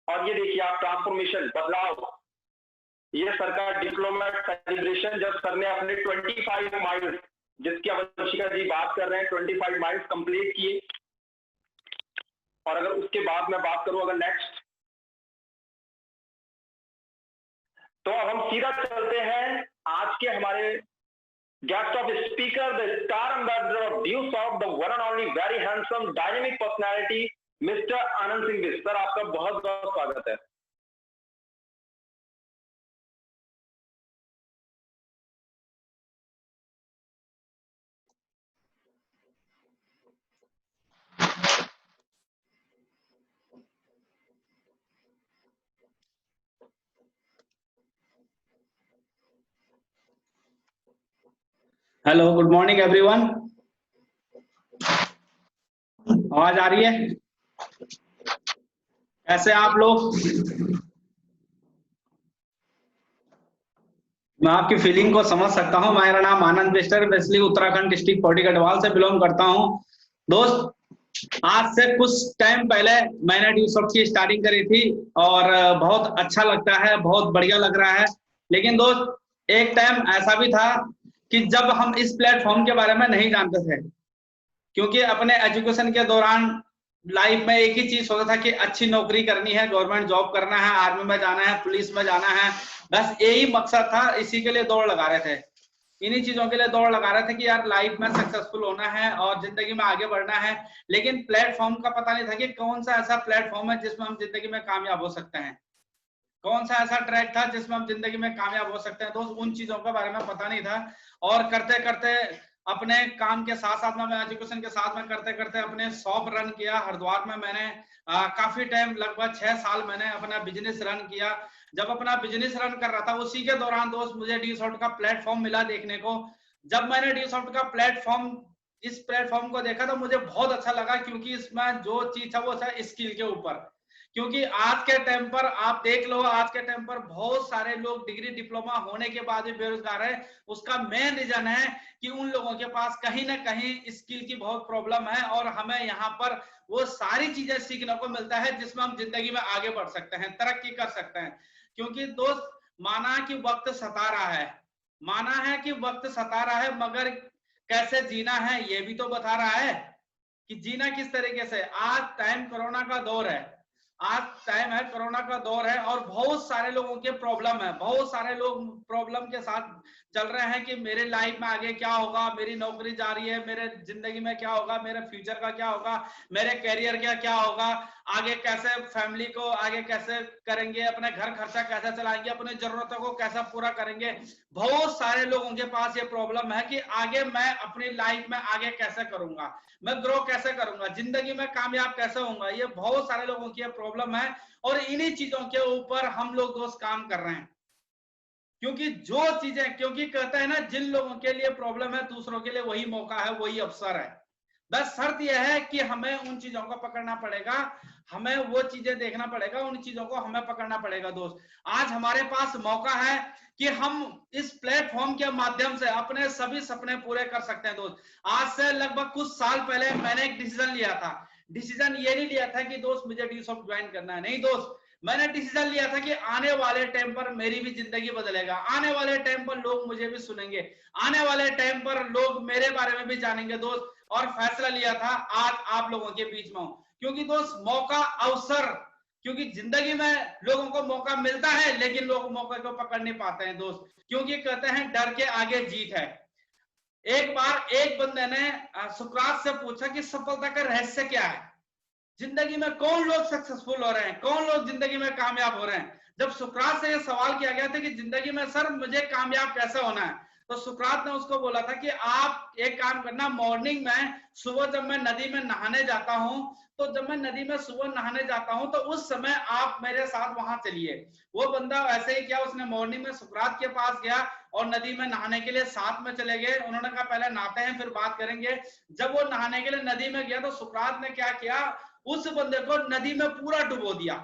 और ये देखिए आप ट्रांसफॉर्मेशन, बदलाव, ये सर का डिप्लोमेट सेलिब्रेशन, जब सर ने अपने 25 माइल्स, जिसकी वंशिका जी बात कर रहे हैं, 25 माइल्स कंप्लीट किए। और अगर उसके बाद मैं बात करूं अगर नेक्स्ट, तो अब हम सीधा चलते हैं आज के हमारे guest of speaker, the star ambassador of due soft, the one and only very handsome dynamic personality mister Anand Singh Bisht. Sir आपका बहुत बहुत स्वागत है। Hello, good morning everyone. आवाज आ रही है? कैसे आप लोग? मैं आपकी फीलिंग को समझ सकता हूं। मेरा नाम आनंद बिष्ट है, बेसिकली उत्तराखंड डिस्ट्रिक्ट कोटी गढ़वाल से बिलोंग करता हूं। दोस्त, आज से कुछ टाइम पहले मैंने ड्यू सॉफ्ट की स्टार्टिंग करी थी और बहुत अच्छा लगता है, बहुत बढ़िया लग रहा है। लेकिन दोस्त, एक टाइम ऐसा भी था कि जब हम इस प्लेटफॉर्म के बारे में नहीं जानते थे, क्योंकि अपने एजुकेशन के दौरान लाइफ में एक ही चीज होता था कि अच्छी नौकरी करनी है, गवर्नमेंट जॉब करना है, आर्मी में जाना है, पुलिस में जाना है, बस यही मकसद था। इसी के लिए दौड़ लगा रहे थे, इन्हीं चीजों के लिए दौड़ लगा रहे थे कि यार लाइफ में सक्सेसफुल होना है और जिंदगी में आगे बढ़ना है। लेकिन प्लेटफॉर्म का पता नहीं था कि कौन सा ऐसा प्लेटफॉर्म है जिसमें हम जिंदगी में कामयाब हो सकते हैं, कौन सा ऐसा ट्रैक था जिसमें हम जिंदगी में कामयाब हो सकते हैं। दोस्त, उन चीजों के बारे में पता नहीं था। और करते करते अपने काम के साथ साथ में, एजुकेशन के साथ में करते करते अपने शॉप रन किया हरिद्वार में। मैंने काफी टाइम, लगभग 6 साल मैंने अपना बिजनेस रन किया। जब अपना बिजनेस रन कर रहा था, उसी के दौरान दोस्त मुझे ड्यू सॉफ्ट का प्लेटफॉर्म मिला देखने को। जब मैंने ड्यू सॉफ्ट का इस प्लेटफॉर्म को देखा तो मुझे बहुत अच्छा लगा, क्योंकि इसमें जो चीज था वो था स्किल के ऊपर। क्योंकि आज के टाइम पर आप देख लो, आज के टाइम पर बहुत सारे लोग डिग्री डिप्लोमा होने के बाद भी बेरोजगार है। उसका मेन रीजन है कि उन लोगों के पास कहीं ना कहीं स्किल की बहुत प्रॉब्लम है, और हमें यहाँ पर वो सारी चीजें सीखने को मिलता है जिसमें हम जिंदगी में आगे बढ़ सकते हैं, तरक्की कर सकते हैं। क्योंकि दोस्त, माना कि वक्त सता रहा है, माना है कि वक्त सता रहा है, मगर कैसे जीना है ये भी तो बता रहा है कि जीना किस तरीके से। आज टाइम कोरोना का दौर है, आज टाइम है कोरोना का दौर है, और बहुत सारे लोगों के प्रॉब्लम है, बहुत सारे लोग प्रॉब्लम के साथ चल रहे हैं कि मेरे लाइफ में आगे क्या होगा, मेरी नौकरी जा रही है, मेरे जिंदगी में क्या होगा, मेरे फ्यूचर का क्या होगा, मेरे करियर का क्या होगा, आगे कैसे फैमिली को आगे कैसे करेंगे, अपने घर खर्चा कैसे चलाएंगे, अपनी जरूरतों को कैसे पूरा करेंगे। बहुत सारे लोगों के पास ये प्रॉब्लम है कि आगे मैं अपनी लाइफ में आगे कैसे करूंगा, मैं ग्रो कैसे करूंगा, जिंदगी में कामयाब कैसे होऊंगा। ये बहुत सारे लोगों की प्रॉब्लम है, और इन्हीं चीजों के ऊपर हम लोग दोस्त काम कर रहे हैं। क्योंकि जो चीजें, क्योंकि कहते हैं ना, जिन लोगों के लिए प्रॉब्लम है दूसरों के लिए वही मौका है, वही अवसर है। बस शर्त यह है कि हमें उन चीजों को पकड़ना पड़ेगा, हमें वो चीजें देखना पड़ेगा, उन चीजों को हमें पकड़ना पड़ेगा। दोस्त, आज हमारे पास मौका है कि हम इस प्लेटफॉर्म के माध्यम से अपने सभी सपने पूरे कर सकते हैं। दोस्त, आज से लगभग कुछ साल पहले मैंने एक डिसीजन लिया था। डिसीजन ये नहीं लिया था कि दोस्त मुझे ड्यू सॉफ्ट ज्वाइन करना है, नहीं दोस्त, मैंने डिसीजन लिया था कि आने वाले टाइम पर मेरी भी जिंदगी बदलेगा, आने वाले टाइम पर लोग मुझे भी सुनेंगे, आने वाले टाइम पर लोग मेरे बारे में भी जानेंगे। दोस्त, और फैसला लिया था, आज आप लोगों के बीच में हूं। क्योंकि दोस्त मौका, अवसर, क्योंकि जिंदगी में लोगों को मौका मिलता है लेकिन लोग मौके को पकड़ नहीं पाते हैं दोस्त, क्योंकि कहते हैं डर के आगे जीत है। एक बार एक बंदे ने सुकरात से पूछा कि सफलता का रहस्य क्या है, जिंदगी में कौन लोग सक्सेसफुल हो रहे हैं, कौन लोग जिंदगी में कामयाब हो रहे हैं। जब सुकरात से यह सवाल किया गया था कि जिंदगी में सर मुझे कामयाब कैसे होना है, तो सुकरात ने उसको बोला था कि आप एक काम करना, मॉर्निंग में सुबह जब मैं नदी में नहाने जाता हूं, तो जब मैं नदी में सुबह नहाने जाता हूं तो उस समय आप मेरे साथ वहां चलिए। वो बंदा ऐसे ही किया, उसने मॉर्निंग में सुकरात के पास गया और नदी में नहाने के लिए साथ में चले गए। उन्होंने कहा पहले नहाते हैं फिर बात करेंगे। जब वो नहाने के लिए नदी में गया तो सुकरात ने क्या किया, उस बंदे को नदी में पूरा डुबो दिया,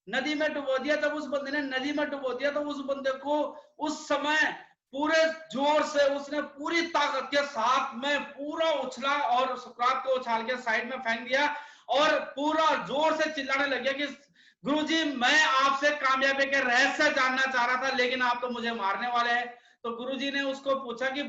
नदी में डुबो दिया। जब उस बंदे ने नदी में डुबो दिया तो उस बंदे को उस समय पूरे जोर से उसने पूरी ताकत के साथ में पूरा उछला और सुकरात को उछाल के साइड में फेंक दिया और पूरा जोर से चिल्लाने लग गया कि गुरुजी मैं आपसे कामयाबी के रहस्य जानना चाह रहा था लेकिन आप तो मुझे मारने वाले हैं। तो गुरुजी ने उसको पूछा कि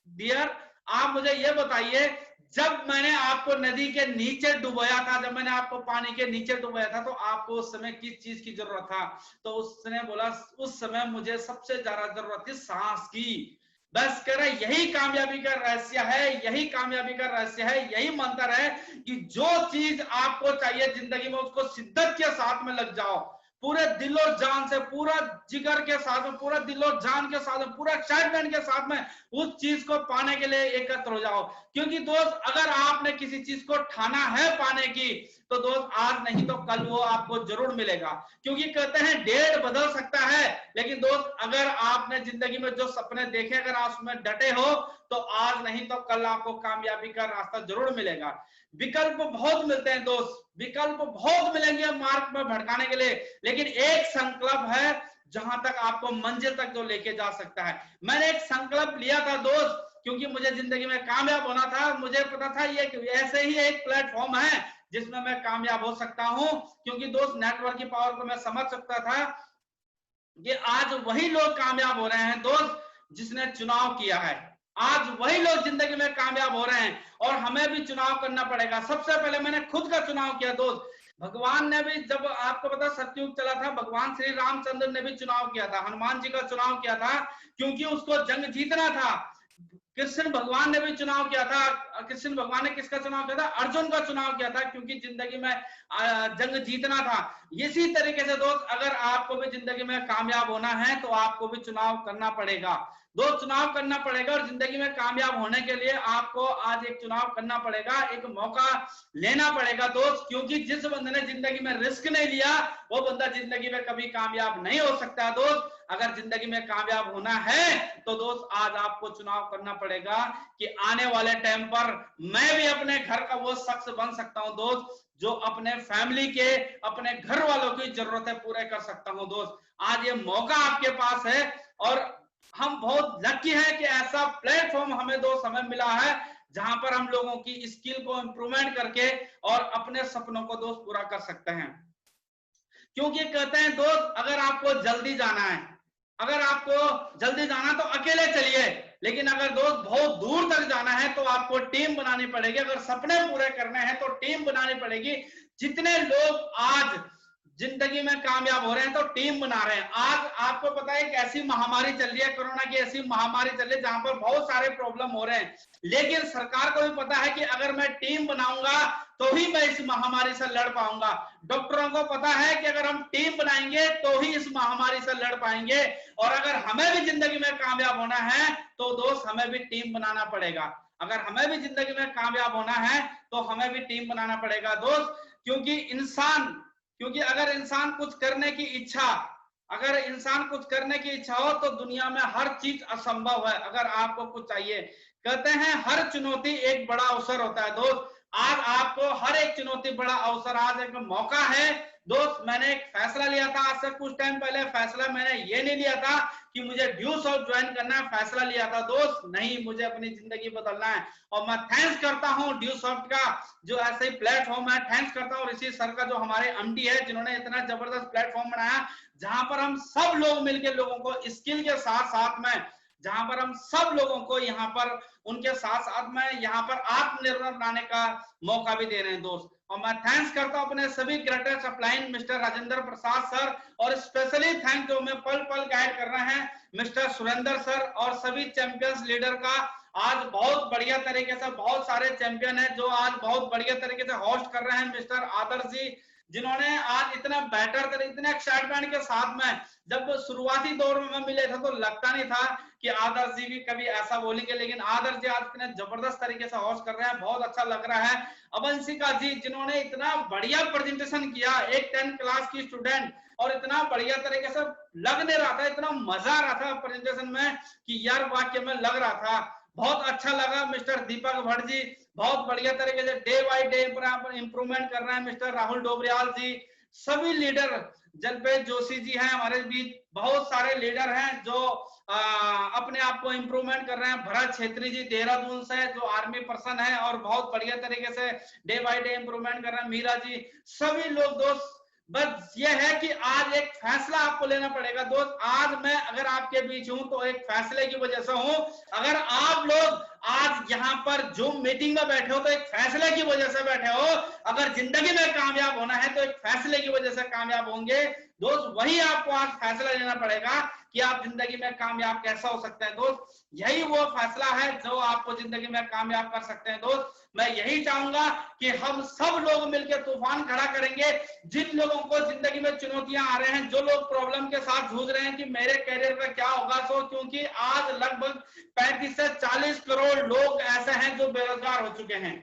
डियर आप मुझे ये बताइए, जब मैंने आपको नदी के नीचे डुबोया था, जब मैंने आपको पानी के नीचे डुबोया था तो आपको उस समय किस चीज की जरूरत था? तो उसने बोला उस समय मुझे सबसे ज्यादा जरूरत थी सांस की। बस कह रहा यही कामयाबी का रहस्य है, यही कामयाबी का रहस्य है, यही मंत्र है कि जो चीज आपको चाहिए जिंदगी में उसको शिद्दत के साथ में लग जाओ, पूरे दिलो जान से, पूरा जिगर के साथ में, पूरा दिलो जान के साथ में, पूरा एक्साइटमेंट के साथ में उस चीज को पाने के लिए एकत्र हो जाओ। क्योंकि दोस्त अगर आपने किसी चीज को ठाना है पाने की तो दोस्त आज नहीं तो कल वो आपको जरूर मिलेगा। क्योंकि कहते हैं डेट बदल सकता है लेकिन दोस्त अगर आपने जिंदगी में जो सपने देखे अगर आप उसमें डटे हो तो आज नहीं तो कल आपको कामयाबी का रास्ता जरूर मिलेगा। विकल्प बहुत मिलते हैं दोस्त, विकल्प बहुत मिलेंगे मार्ग में भटकाने के लिए, लेकिन एक संकल्प है जहां तक आपको मंजिल तक जो लेके जा सकता है। मैंने एक संकल्प लिया था दोस्त, क्योंकि मुझे जिंदगी में कामयाब होना था, मुझे पता था ये ऐसे ही एक प्लेटफॉर्म है जिसमें मैं कामयाब हो सकता हूं। क्योंकि दोस्त नेटवर्क की पावर को मैं समझ सकता था कि आज वही लोग कामयाब हो रहे हैं दोस्त जिसने चुनाव किया है, आज वही लोग जिंदगी में कामयाब हो रहे हैं और हमें भी चुनाव करना पड़ेगा। सबसे पहले मैंने खुद का चुनाव किया दोस्त। भगवान ने भी, जब आपको पता सतयुग चला था, भगवान श्री रामचंद्र ने भी चुनाव किया था, हनुमान जी का चुनाव किया था क्योंकि उसको जंग जीतना था। कृष्ण भगवान ने भी चुनाव किया था। कृष्ण भगवान ने किसका चुनाव किया था? अर्जुन का चुनाव किया था, क्योंकि जिंदगी में जंग जीतना था। इसी तरीके से दोस्त अगर आपको भी जिंदगी में कामयाब होना है तो आपको भी चुनाव करना पड़ेगा दोस्त, चुनाव करना पड़ेगा। और जिंदगी में कामयाब होने के लिए आपको आज एक चुनाव करना पड़ेगा, एक मौका लेना पड़ेगा दोस्त। क्योंकि जिस बंदे ने जिंदगी में रिस्क नहीं लिया वो बंदा जिंदगी में कभी कामयाब नहीं हो सकता दोस्त। अगर जिंदगी में कामयाब होना है तो दोस्त आज आपको चुनाव करना पड़ेगा कि आने वाले टाइम पर मैं भी अपने घर का वो शख्स बन सकता हूं दोस्त जो अपने फैमिली के, अपने घर वालों की जरूरतें पूरे कर सकता हूं दोस्त। आज ये मौका आपके पास है और हम बहुत लकी हैं कि ऐसा प्लेटफॉर्म हमें दोस्त हमें मिला है जहां पर हम लोगों की स्किल को इंप्रूवमेंट करके और अपने सपनों को दोस्त पूरा कर सकते हैं। क्योंकि कहते हैं दोस्त अगर आपको जल्दी जाना है, अगर आपको जल्दी जाना तो अकेले चलिए, लेकिन अगर दोस्त बहुत दूर तक जाना है तो आपको टीम बनानी पड़ेगी। अगर सपने पूरे करने हैं तो टीम बनानी पड़ेगी। जितने लोग आज जिंदगी में कामयाब हो रहे हैं तो टीम बना रहे हैं। आज आपको पता है एक ऐसी महामारी चल रही है, कोरोना की ऐसी महामारी चल रही है जहां पर बहुत सारे प्रॉब्लम हो रहे हैं, लेकिन सरकार को भी पता है कि अगर मैं टीम बनाऊंगा तो ही मैं इस महामारी से लड़ पाऊंगा। डॉक्टरों को पता है कि अगर हम टीम बनाएंगे तो ही इस महामारी से लड़ पाएंगे। और अगर हमें भी जिंदगी में कामयाब होना है तो दोस्त हमें भी टीम बनाना पड़ेगा। अगर हमें भी जिंदगी में कामयाब होना है तो हमें भी टीम बनाना पड़ेगा दोस्त। क्योंकि अगर इंसान कुछ करने की इच्छा, अगर इंसान कुछ करने की इच्छा हो तो दुनिया में हर चीज असंभव है अगर आपको कुछ चाहिए। कहते हैं हर चुनौती एक बड़ा अवसर होता है दोस्त। आज आपको हर एक चुनौती बड़ा अवसर, आज एक मौका है दोस्त। मैंने एक फैसला लिया था आज से कुछ टाइम पहले। फैसला मैंने ये नहीं लिया था कि मुझे ड्यू सॉफ्ट ज्वाइन करना है, फैसला लिया था दोस्त नहीं, मुझे अपनी जिंदगी बदलना है। और मैं थैंक्स करता हूं ड्यू सॉफ्ट का जो ऐसे ही प्लेटफॉर्म है, थैंक्स करता हूं ऋषि सर का जो हमारे एमडी है जिन्होंने इतना जबरदस्त प्लेटफॉर्म बनाया जहां पर हम सब लोग मिलकर लोगों को स्किल के साथ साथ में जहां पर हम सब लोगों को यहाँ पर उनके साथ साथ में यहाँ पर आत्मनिर्भर बनाने का मौका भी दे रहे हैं दोस्त। और मैं थैंक्स करता हूं अपने सभी greatest upline mister Rajendra Prasad sir, और स्पेशली थैंक यू मैं पल पल गाइड कर रहे हैं मिस्टर सुरेंद्र सर और सभी चैंपियंस लीडर का। आज बहुत बढ़िया तरीके से बहुत सारे चैंपियन हैं जो आज बहुत बढ़िया तरीके से होस्ट कर रहे हैं। मिस्टर आदर्श जी जिन्होंने आज इतना बेटर इतने एक्साइटमेंट के साथ में, जब शुरुआती दौर में मिले थे तो लगता नहीं था कि आदर्श जी भी कभी ऐसा बोलेंगे, लेकिन आदर्श जी आज इतने जबरदस्त तरीके से होस्ट कर रहे हैं, बहुत अच्छा लग रहा है। अवंशिका जी जिन्होंने इतना बढ़िया प्रेजेंटेशन किया, एक 10 क्लास की स्टूडेंट, और इतना बढ़िया तरीके से लग नहीं रहा था, इतना मजा आ रहा था प्रेजेंटेशन में कि यार वाक्य में लग रहा था, बहुत अच्छा लगा। मिस्टर दीपक भट्ट जी बहुत बढ़िया तरीके से डे बाय डे इंप्रूवमेंट कर रहे हैं। मिस्टर राहुल डोबरियाल जी, सभी लीडर, जलपेश जोशी जी हैं हमारे बीच, बहुत सारे लीडर हैं जो अपने आप को इंप्रूवमेंट कर रहे हैं। भरत छेत्री जी देहरादून से जो आर्मी पर्सन है और बहुत बढ़िया तरीके से डे बाय डे इंप्रूवमेंट कर रहे हैं। मीरा जी, सभी लोग दोस्त, बस ये है कि आज एक फैसला आपको लेना पड़ेगा दोस्त। आज मैं अगर आपके बीच हूं तो एक फैसले की वजह से हूं, अगर आप लोग आज यहाँ पर जूम मीटिंग में बैठे हो तो एक फैसले की वजह से बैठे हो, अगर जिंदगी में कामयाब होना है तो एक फैसले की वजह से कामयाब होंगे दोस्त। वही आपको आज फैसला लेना पड़ेगा कि आप जिंदगी में कामयाब कैसा हो सकते हैं दोस्त। यही वो फैसला है जो आपको जिंदगी में कामयाब कर सकते हैं दोस्त। मैं यही चाहूंगा कि हम सब लोग मिलकर तूफान खड़ा करेंगे। जिन लोगों को जिंदगी में चुनौतियां आ रहे हैं, जो लोग प्रॉब्लम के साथ जूझ रहे हैं कि मेरे करियर में क्या होगा, सो क्योंकि आज लगभग 35 से 40 करोड़ लोग ऐसे हैं जो बेरोजगार हो चुके हैं।